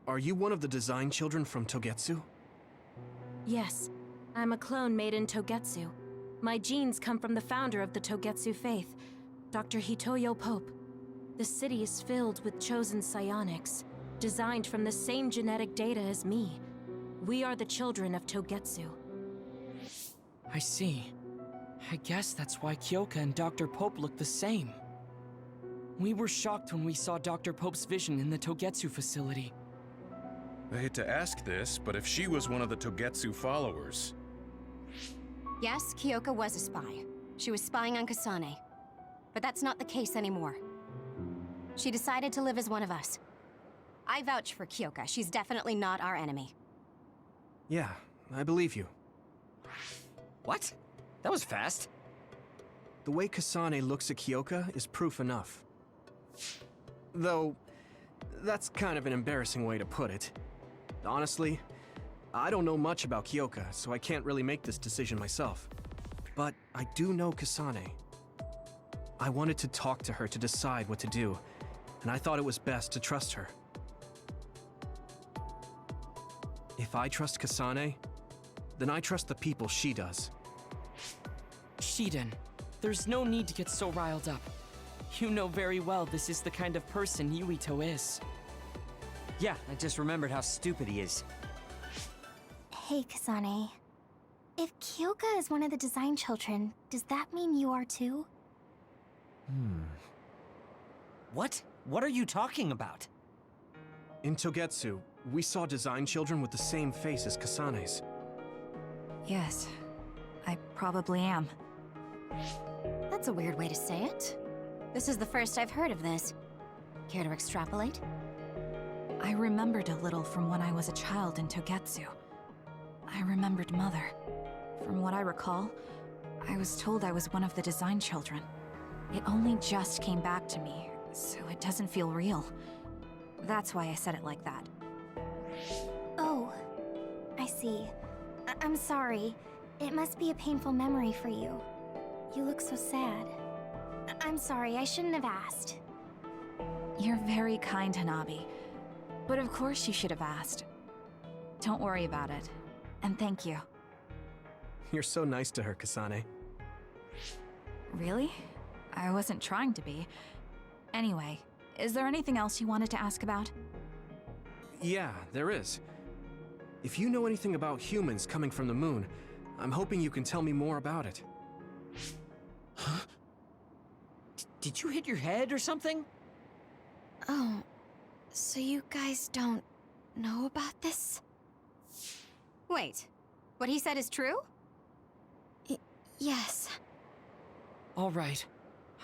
are you one of the design children from Togetsu? Yes. I'm a clone made in Togetsu. My genes come from the founder of the Togetsu faith. Dr. Hitoyo Pope. The city is filled with chosen psionics, designed from the same genetic data as me. We are the children of Togetsu. I see. I guess that's why Kyoka and Dr. Pope look the same. We were shocked when we saw Dr. Pope's vision in the Togetsu facility. I hate to ask this, but if she was one of the Togetsu followers... Yes, Kyoka was a spy. She was spying on Kasane. But that's not the case anymore. She decided to live as one of us. I vouch for Kyoka. She's definitely not our enemy. Yeah, I believe you. What? That was fast. The way Kasane looks at Kyoka is proof enough. Though, that's kind of an embarrassing way to put it. Honestly, I don't know much about Kyoka, so I can't really make this decision myself. But I do know Kasane. I wanted to talk to her to decide what to do, and I thought it was best to trust her. If I trust Kasane, then I trust the people she does. Shiden, there's no need to get so riled up. You know very well this is the kind of person Yuito is. Yeah, I just remembered how stupid he is. Hey, Kasane. If Kyoka is one of the design children, does that mean you are too? What? What are you talking about? In Togetsu, we saw design children with the same face as Kasane's. Yes, I probably am. That's a weird way to say it. This is the first I've heard of this. Care to extrapolate? I remembered a little from when I was a child in Togetsu. I remembered Mother. From what I recall, I was told I was one of the design children. It only just came back to me, so it doesn't feel real. That's why I said it like that. Oh, I see. I'm sorry. It must be a painful memory for you. You look so sad. I'm sorry, I shouldn't have asked. You're very kind, Hanabi. But of course you should have asked. Don't worry about it. And thank you. You're so nice to her, Kasane. Really? I wasn't trying to be. Anyway, is there anything else you wanted to ask about? Yeah, there is. If you know anything about humans coming from the moon, I'm hoping you can tell me more about it. Huh? Did you hit your head or something? Oh, so you guys don't know about this? Wait, what he said is true? Yes. All right.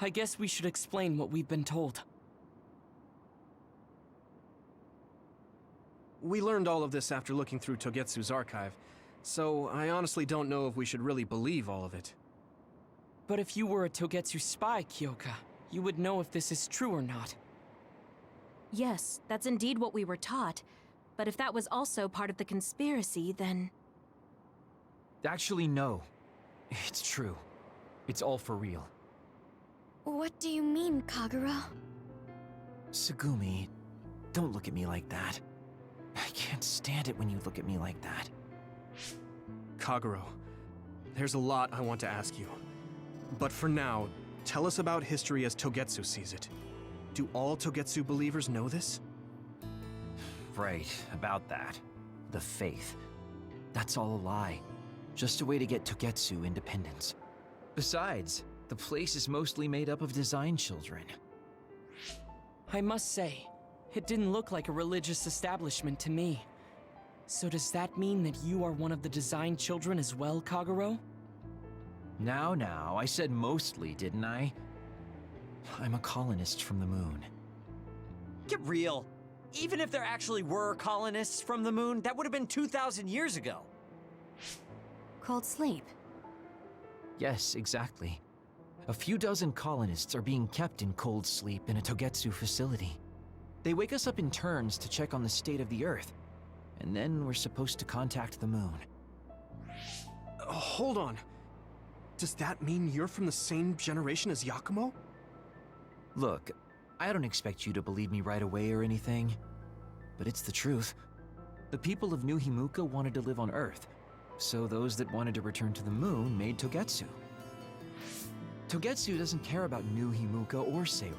I guess we should explain what we've been told. We learned all of this after looking through Togetsu's archive, so I honestly don't know if we should really believe all of it. But if you were a Togetsu spy, Kyoka, you would know if this is true or not. Yes, that's indeed what we were taught. But if that was also part of the conspiracy, then... Actually, no. It's true. It's all for real. What do you mean, Kagura? Tsugumi, don't look at me like that. I can't stand it when you look at me like that. Kaguro, there's a lot I want to ask you. But for now, tell us about history as Togetsu sees it. Do all Togetsu believers know this? Right, about that. The faith. That's all a lie. Just a way to get Togetsu independence. Besides, the place is mostly made up of design children. I must say, it didn't look like a religious establishment to me. So does that mean that you are one of the design children as well, Kaguro? Now, I said mostly, didn't I? I'm a colonist from the moon. Get real. Even if there actually were colonists from the moon, that would have been 2,000 years ago. Cold sleep. Yes, exactly. A few dozen colonists are being kept in cold sleep in a Togetsu facility. They wake us up in turns to check on the state of the Earth, and then we're supposed to contact the moon. Hold on. Does that mean you're from the same generation as Yakumo? Look, I don't expect you to believe me right away or anything, but it's the truth. The people of New Himuka wanted to live on Earth, so those that wanted to return to the moon made Togetsu. Togetsu doesn't care about New Himuka or Seiran.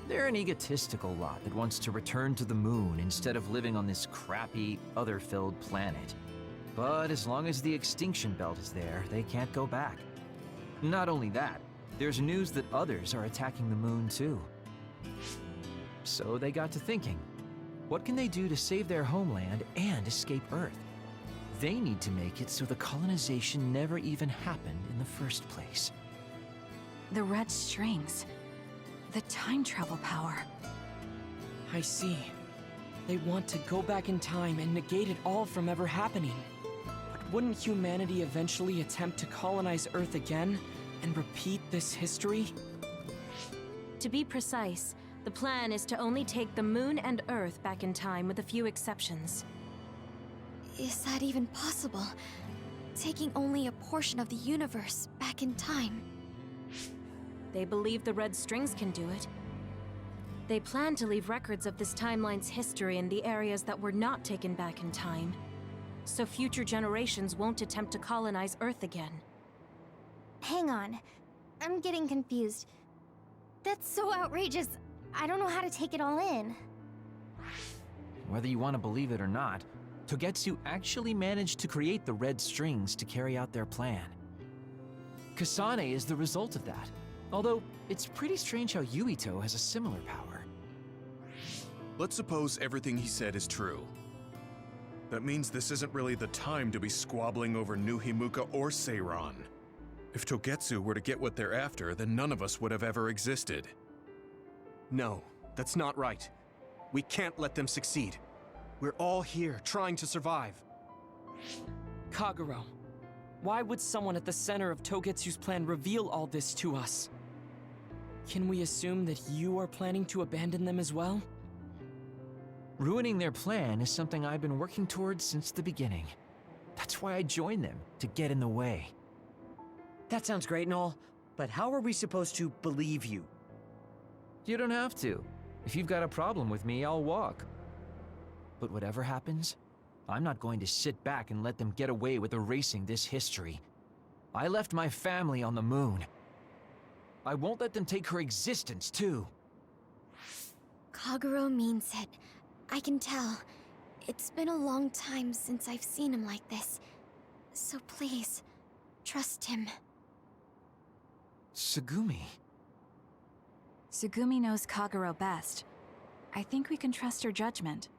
They're an egotistical lot that wants to return to the moon instead of living on this crappy, other-filled planet. But as long as the extinction belt is there, they can't go back. Not only that, there's news that others are attacking the moon too. So they got to thinking, what can they do to save their homeland and escape Earth? They need to make it so the colonization never even happened in the first place. The red strings. The time travel power. I see. They want to go back in time and negate it all from ever happening. But wouldn't humanity eventually attempt to colonize Earth again and repeat this history? To be precise, the plan is to only take the moon and Earth back in time with a few exceptions. Is that even possible? Taking only a portion of the universe back in time? They believe the red strings can do it. They plan to leave records of this timeline's history in the areas that were not taken back in time, so future generations won't attempt to colonize Earth again. Hang on. I'm getting confused. That's so outrageous. I don't know how to take it all in. Whether you want to believe it or not, Togetsu actually managed to create the red strings to carry out their plan. Kasane is the result of that, although it's pretty strange how Yuito has a similar power. Let's suppose everything he said is true. That means this isn't really the time to be squabbling over New Himuka or Seiran. If Togetsu were to get what they're after, then none of us would have ever existed. No, that's not right. We can't let them succeed. We're all here, trying to survive. Kagero, why would someone at the center of Togetsu's plan reveal all this to us? Can we assume that you are planning to abandon them as well? Ruining their plan is something I've been working towards since the beginning. That's why I joined them, to get in the way. That sounds great and all, but how are we supposed to believe you? You don't have to. If you've got a problem with me, I'll walk. But whatever happens, I'm not going to sit back and let them get away with erasing this history. I left my family on the moon. I won't let them take her existence, too. Kagero means it. I can tell. It's been a long time since I've seen him like this. So please, trust him. Tsugumi. Tsugumi knows Kagero best. I think we can trust her judgment.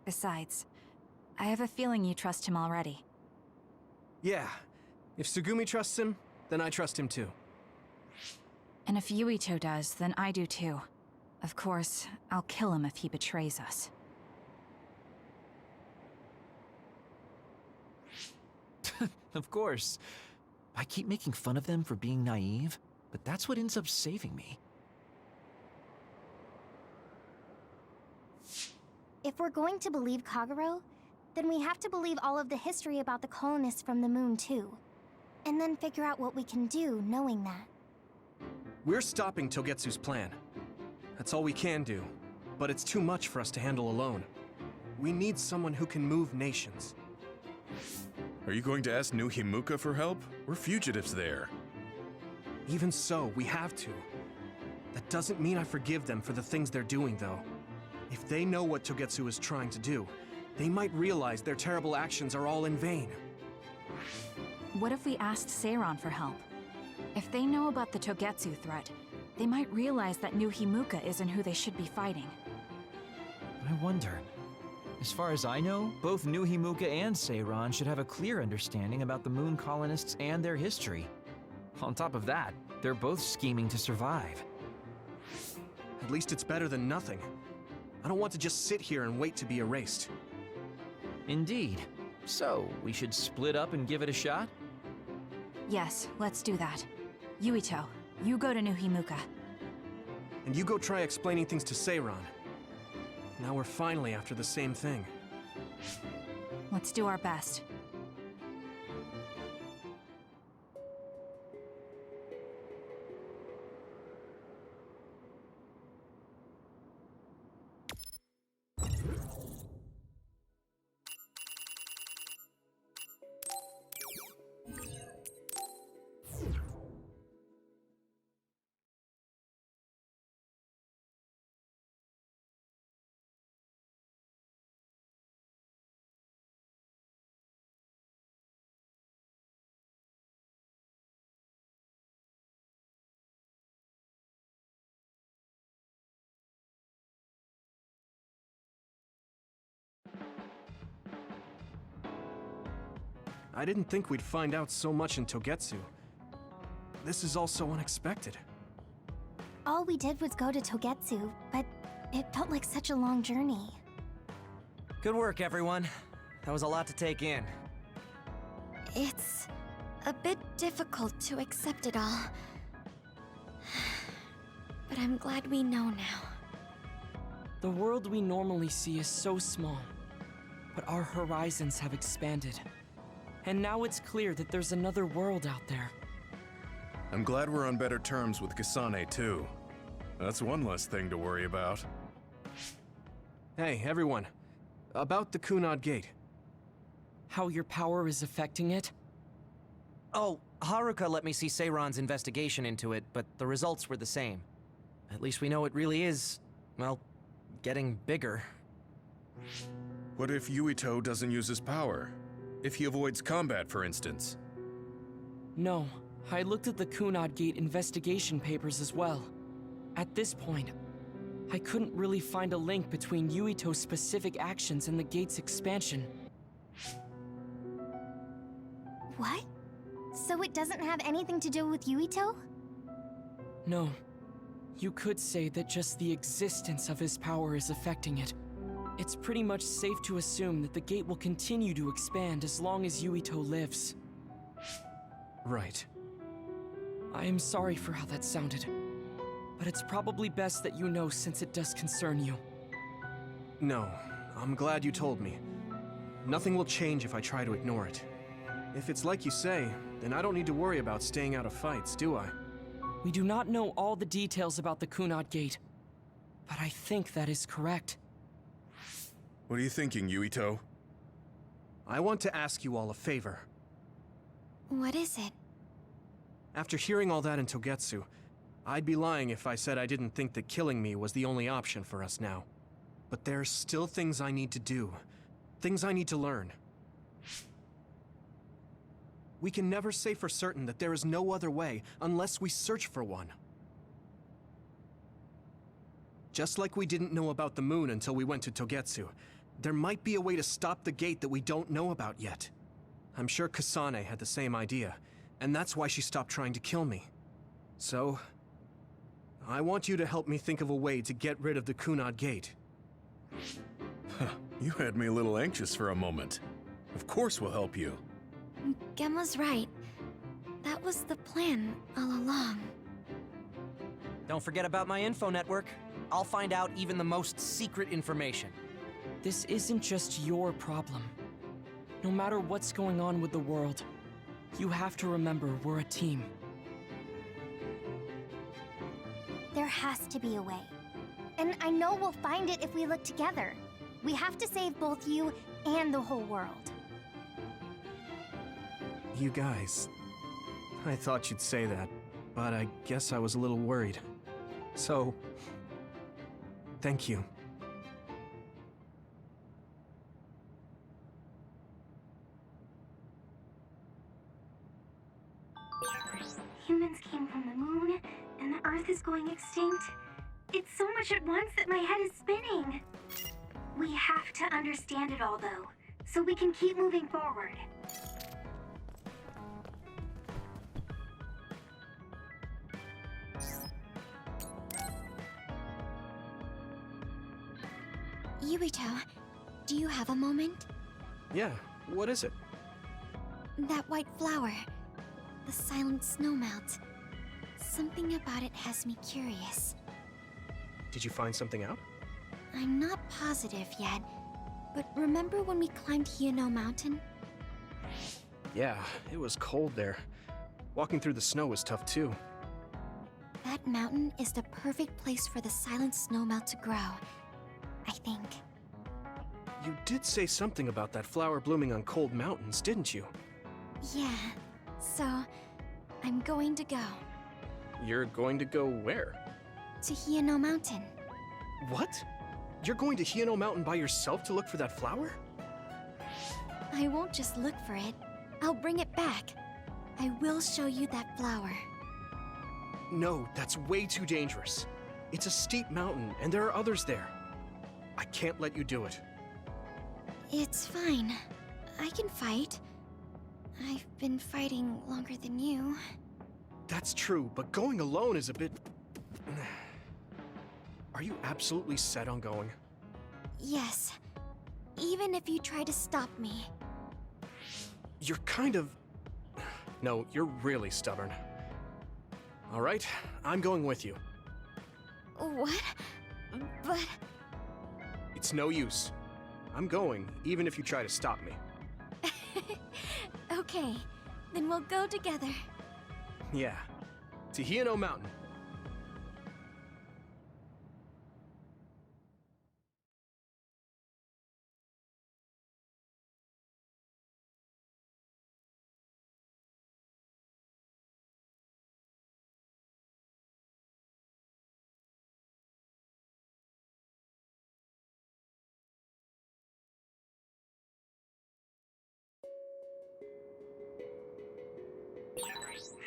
Besides, I have a feeling you trust him already. Yeah. If Tsugumi trusts him, then I trust him too. And if Yuito does, then I do too. Of course, I'll kill him if he betrays us. Of course. I keep making fun of them for being naive, but that's what ends up saving me. If we're going to believe Kagero, then we have to believe all of the history about the colonists from the moon too. And then figure out what we can do knowing that. We're stopping Togetsu's plan. That's all we can do, but it's too much for us to handle alone. We need someone who can move nations. Are you going to ask New Himuka for help? We're fugitives there. Even so, we have to. That doesn't mean I forgive them for the things they're doing, though. If they know what Togetsu is trying to do, they might realize their terrible actions are all in vain. What if we asked Seiran for help? If they know about the Togetsu threat, they might realize that New Himuka isn't who they should be fighting. I wonder. As far as I know, both New Himuka and Seiran should have a clear understanding about the moon colonists and their history. On top of that, they're both scheming to survive. At least it's better than nothing. I don't want to just sit here and wait to be erased. Indeed. So, we should split up and give it a shot? Yes, let's do that. Yuito, you go to New Himuka. And you go try explaining things to Seiran. Now we're finally after the same thing. Let's do our best. I didn't think we'd find out so much in Togetsu. This is all so unexpected. All we did was go to Togetsu, but it felt like such a long journey. Good work, everyone. That was a lot to take in. It's a bit difficult to accept it all. But I'm glad we know now. The world we normally see is so small, but our horizons have expanded. And now it's clear that there's another world out there. I'm glad we're on better terms with Kasane, too. That's one less thing to worry about. Hey, everyone. About the Kunad Gate. How your power is affecting it? Oh, Haruka let me see Seiron's investigation into it, but the results were the same. At least we know it really is, well, getting bigger. What if Yuito doesn't use his power? If he avoids combat, for instance? No, I looked at the Kunad Gate investigation papers as well. At this point, I couldn't really find a link between Yuito's specific actions and the gate's expansion. What? So it doesn't have anything to do with Yuito? No. You could say that just the existence of his power is affecting it. It's pretty much safe to assume that the gate will continue to expand as long as Yuito lives. Right. I am sorry for how that sounded, but it's probably best that you know since it does concern you. No, I'm glad you told me. Nothing will change if I try to ignore it. If it's like you say, then I don't need to worry about staying out of fights, do I? We do not know all the details about the Kunad Gate, but I think that is correct. What are you thinking, Yuito? I want to ask you all a favor. What is it? After hearing all that in Togetsu, I'd be lying if I said I didn't think that killing me was the only option for us now. But there's still things I need to do. Things I need to learn. We can never say for certain that there is no other way unless we search for one. Just like we didn't know about the moon until we went to Togetsu, there might be a way to stop the gate that we don't know about yet. I'm sure Kasane had the same idea, and that's why she stopped trying to kill me. So, I want you to help me think of a way to get rid of the Kunad Gate. You had me a little anxious for a moment. Of course we'll help you. Gemma's right. That was the plan all along. Don't forget about my info network. I'll find out even the most secret information. This isn't just your problem. No matter what's going on with the world, you have to remember we're a team. There has to be a way. And I know we'll find it if we look together. We have to save both you and the whole world. You guys... I thought you'd say that, but I guess I was a little worried. So... thank you. Humans came from the moon, and the Earth is going extinct. It's so much at once that my head is spinning. We have to understand it all, though, so we can keep moving forward. Yuito, do you have a moment? Yeah, what is it? That white flower. The silent snowmelt. Something about it has me curious. Did you find something out? I'm not positive yet, but remember when we climbed Hиэно Mountain? Yeah, it was cold there. Walking through the snow was tough too. That mountain is the perfect place for the silent snowmelt to grow, I think. You did say something about that flower blooming on cold mountains, didn't you? Yeah, so I'm going to go. You're going to go where? To Hиэno Mountain. What? You're going to Hиэno Mountain by yourself to look for that flower? I won't just look for it. I'll bring it back. I will show you that flower. No, that's way too dangerous. It's a steep mountain, and there are others there. I can't let you do it. It's fine. I can fight. I've been fighting longer than you. That's true, but going alone is a bit... Are you absolutely set on going? Yes. Even if you try to stop me. You're kind of... No, you're really stubborn. All right, I'm going with you. What? But... It's no use. I'm going, even if you try to stop me. Okay, then we'll go together. Yeah, to Hиэно Mountain.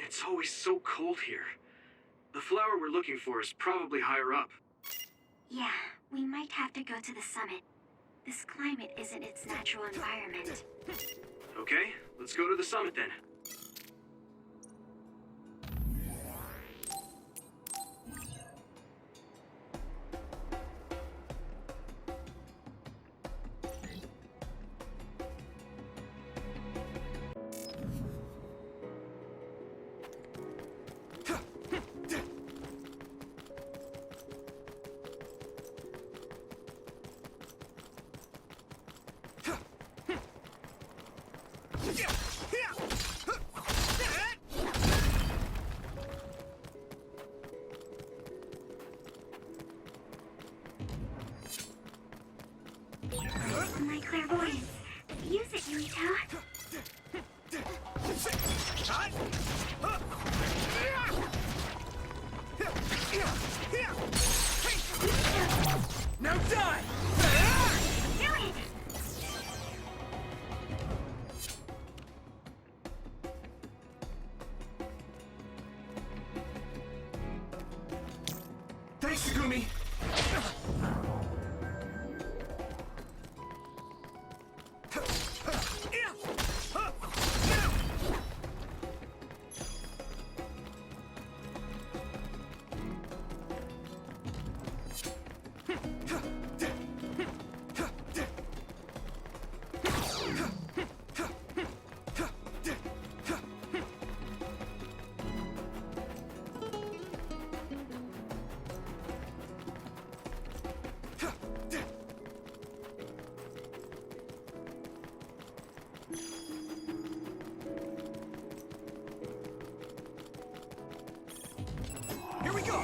It's always so cold here. The flower we're looking for is probably higher up. Yeah, we might have to go to the summit. This climate isn't its natural environment. Okay, let's go to the summit then. My clairvoyance. Use it, Yuito. Now die! Do it! Thanks, Takumi! Here we go!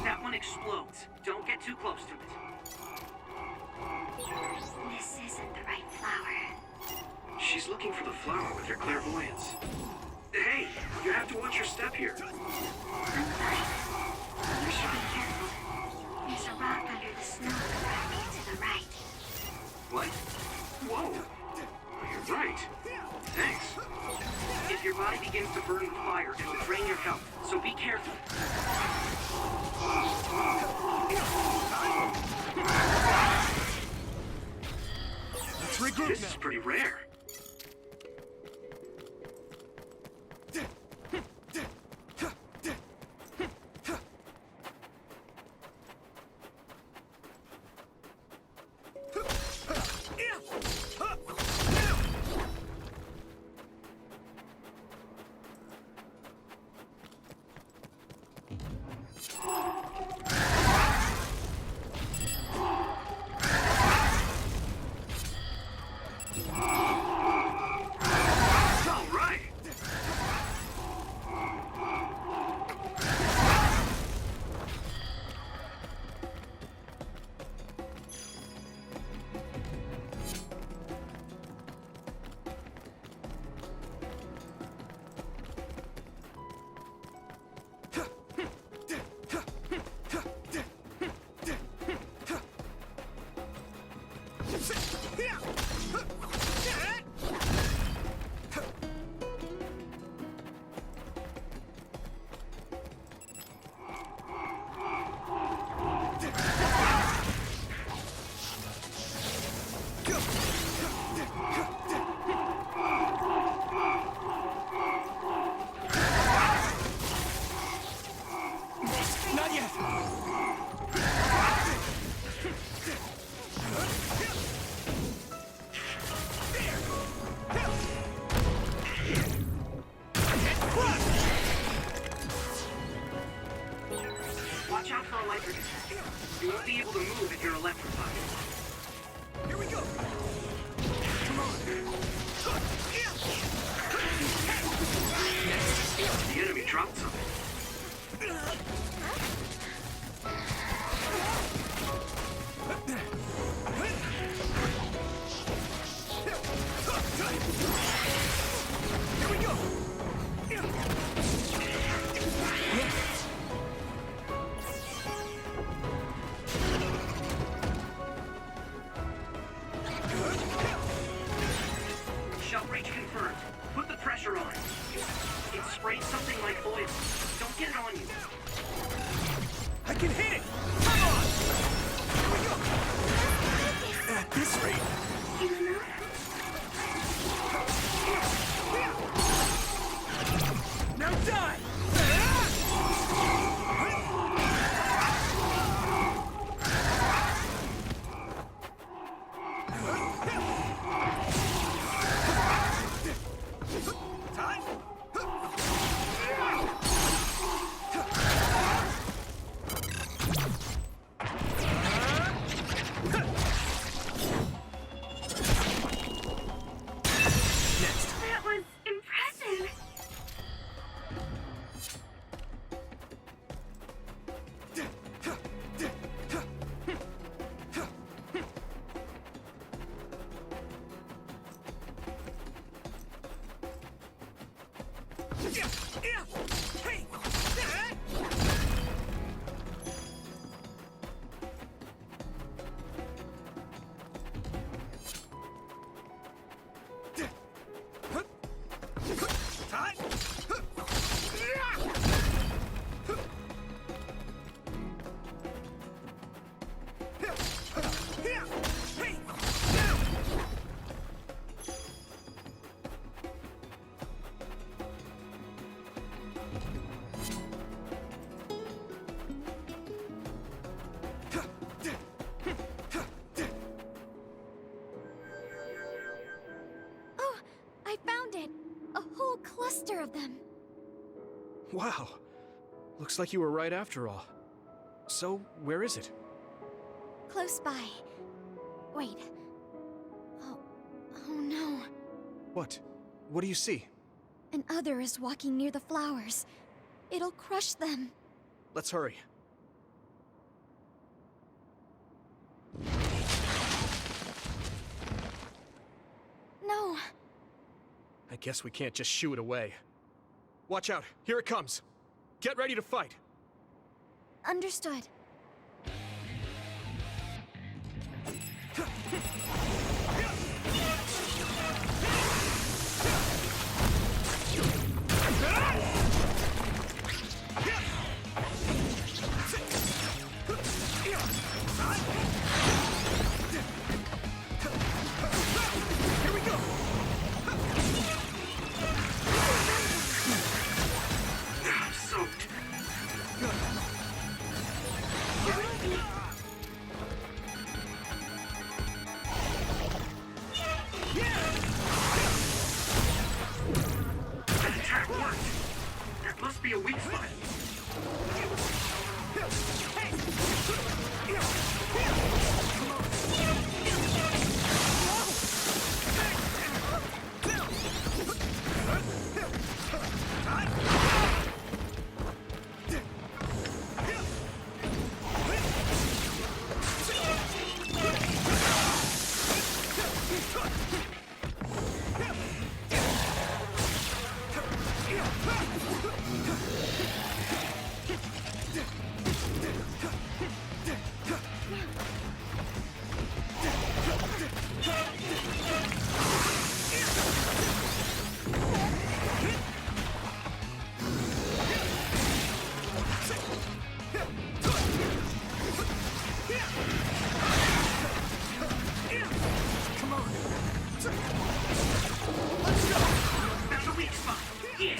That one explodes. Don't get too close to it. This isn't the right flower. She's looking for the flower with her clairvoyance. Hey, you have to watch your step here. I'm fine. You should be careful. There's a rock under the snow directly to the right. What? Whoa! You're right. Thanks. If your body begins to burn with fire, it will drain your health, so be careful. Let's regroup This now. is pretty rare. Shell breach confirmed. Put the pressure on. It sprayed something like oil. Don't get it on you. I can hit it! Come on! Here we go! At this rate... Now die! That was impressive. Oh, I found it! A whole cluster of them. Wow. Looks like you were right after all. So, where is it? Close by. Wait. Oh no. What? What do you see? An other is walking near the flowers. It'll crush them. Let's hurry. No. I guess we can't just shoo it away. Watch out, here it comes. Get ready to fight. Understood. Here we go. I'm soaked. That attack worked. That must be a weak spot. That's a weak spot. Yeah.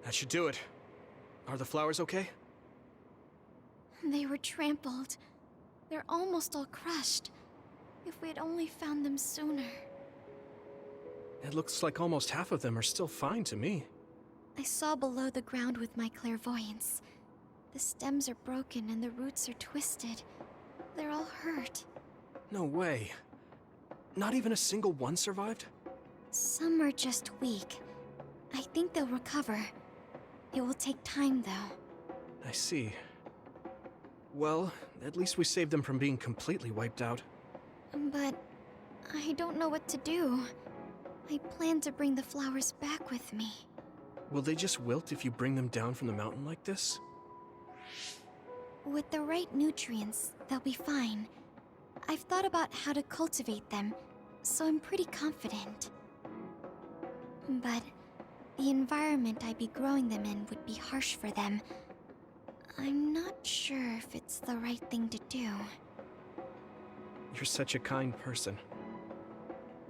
That should do it. Are the flowers okay? They were trampled. They're almost all crushed. If we had only found them sooner. It looks like almost half of them are still fine to me. I saw below the ground with my clairvoyance. The stems are broken and the roots are twisted. They're all hurt. No way. Not even a single one survived? Some are just weak. I think they'll recover. It will take time, though. I see. Well, at least we saved them from being completely wiped out. But I don't know what to do. I plan to bring the flowers back with me. Will they just wilt if you bring them down from the mountain like this? With the right nutrients, they'll be fine. I've thought about how to cultivate them, so I'm pretty confident. But the environment I'd be growing them in would be harsh for them. I'm not sure if it's the right thing to do. You're such a kind person.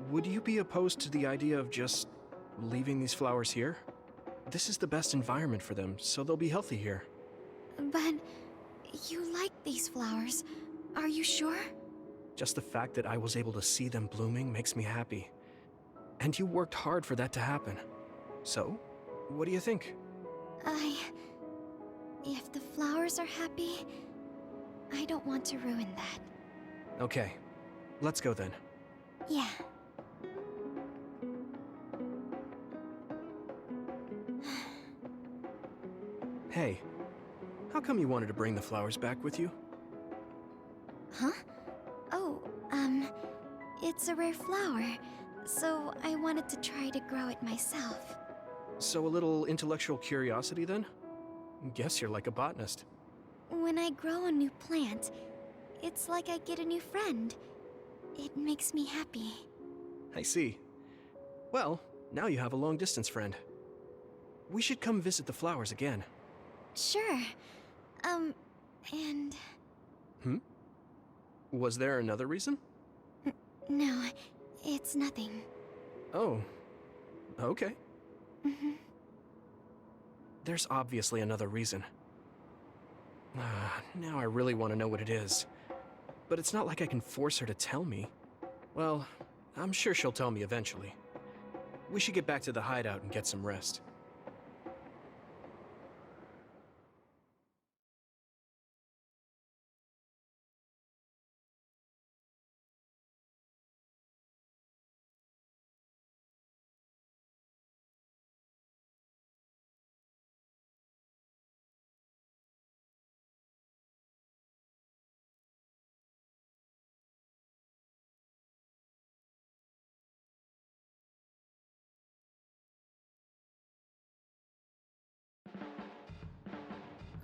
Would you be opposed to the idea of just leaving these flowers here? This is the best environment for them, so they'll be healthy here. But you like these flowers, are you sure? Just the fact that I was able to see them blooming makes me happy. And you worked hard for that to happen. So, what do you think? If the flowers are happy, I don't want to ruin that. Okay, let's go then. Yeah. Hey, how come you wanted to bring the flowers back with you? Huh? Oh, it's a rare flower, so I wanted to try to grow it myself. So a little intellectual curiosity then? Guess you're like a botanist. When I grow a new plant, it's like I get a new friend. It makes me happy. I see. Well, now you have a long-distance friend. We should come visit the flowers again. Sure. And... Was there another reason? No, it's nothing. Oh, okay. There's obviously another reason. Now I really want to know what it is. But it's not like I can force her to tell me. Well, I'm sure she'll tell me eventually. We should get back to the hideout and get some rest.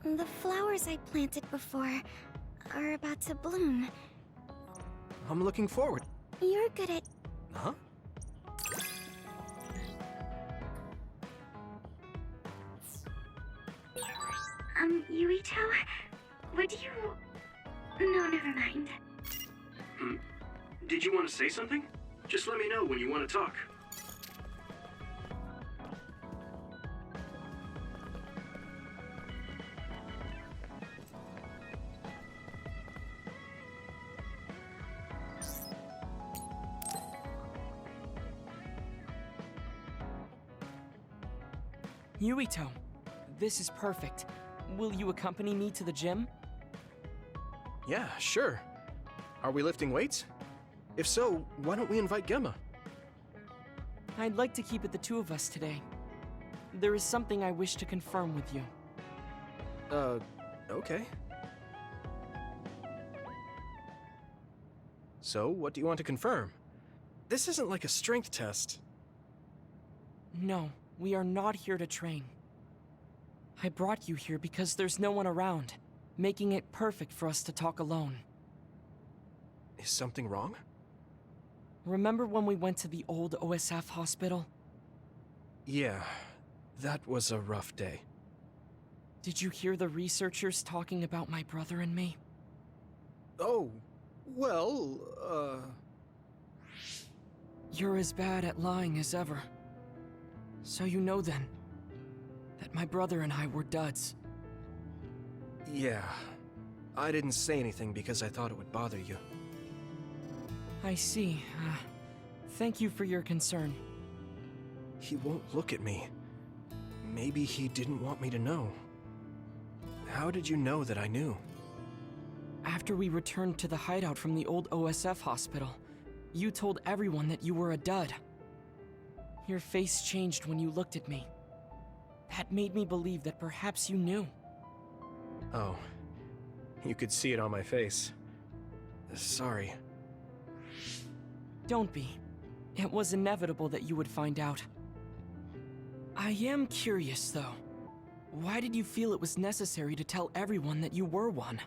The flowers I planted before are about to bloom. I'm looking forward. You're good at... Huh? Yuito? Would you... No, never mind. Did you want to say something? Just let me know when you want to talk. Yuito, this is perfect. Will you accompany me to the gym? Yeah, sure. Are we lifting weights? If so, why don't we invite Gemma? I'd like to keep it the two of us today. There is something I wish to confirm with you. Okay. So, what do you want to confirm? This isn't like a strength test. No, we are not here to train. I brought you here because there's no one around, making it perfect for us to talk alone. Is something wrong? Remember when we went to the old OSF hospital? Yeah, that was a rough day. Did you hear the researchers talking about my brother and me? Oh, well, You're as bad at lying as ever. So you know then, that my brother and I were duds. Yeah. I didn't say anything because I thought it would bother you. I see. Thank you for your concern. He won't look at me. Maybe he didn't want me to know. How did you know that I knew? After we returned to the hideout from the old OSF hospital, you told everyone that you were a dud. Your face changed when you looked at me. That made me believe that perhaps you knew. Oh. You could see it on my face. Sorry. Don't be. It was inevitable that you would find out. I am curious, though. Why did you feel it was necessary to tell everyone that you were one?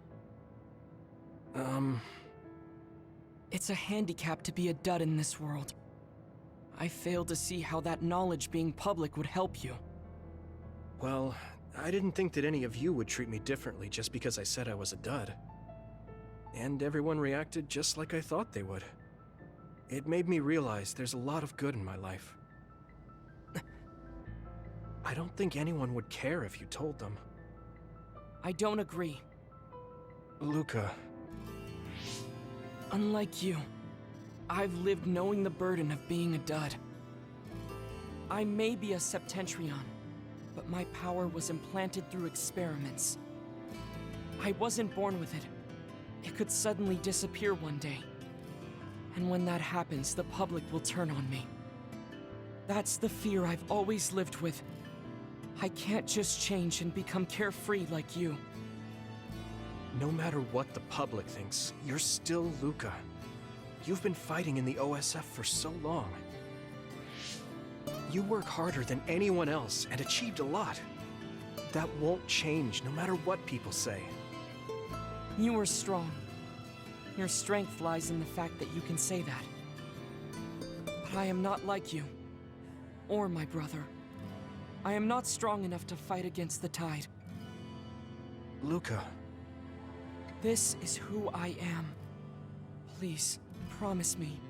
It's a handicap to be a dud in this world. I fail to see how that knowledge being public would help you. Well, I didn't think that any of you would treat me differently just because I said I was a dud. And everyone reacted just like I thought they would. It made me realize there's a lot of good in my life. I don't think anyone would care if you told them. I don't agree. Luca. Unlike you, I've lived knowing the burden of being a dud. I may be a Septentrion, but my power was implanted through experiments. I wasn't born with it. It could suddenly disappear one day. And when that happens, the public will turn on me. That's the fear I've always lived with. I can't just change and become carefree like you. No matter what the public thinks, you're still Luca. You've been fighting in the OSF for so long. You work harder than anyone else and achieved a lot. That won't change no matter what people say. You are strong. Your strength lies in the fact that you can say that. But I am not like you. Or my brother. I am not strong enough to fight against the tide. Luca. This is who I am. Please, promise me.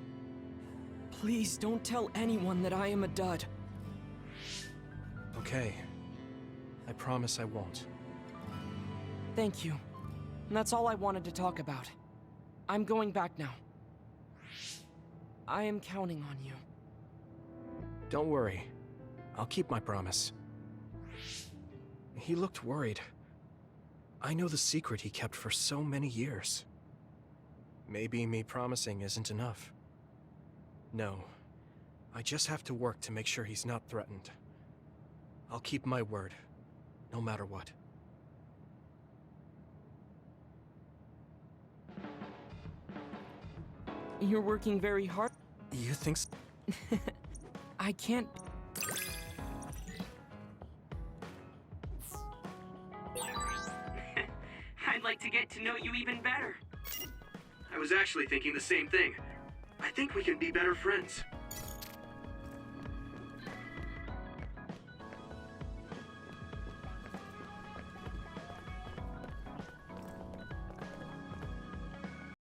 Please don't tell anyone that I am a dud. Okay. I promise I won't. Thank you. And that's all I wanted to talk about. I'm going back now. I am counting on you. Don't worry. I'll keep my promise. He looked worried. I know the secret he kept for so many years. Maybe me promising isn't enough. No. I just have to work to make sure he's not threatened. I'll keep my word, no matter what. You're working very hard. You think so? I can't... I'd like to get to know you even better. I was actually thinking the same thing. I think we can be better friends.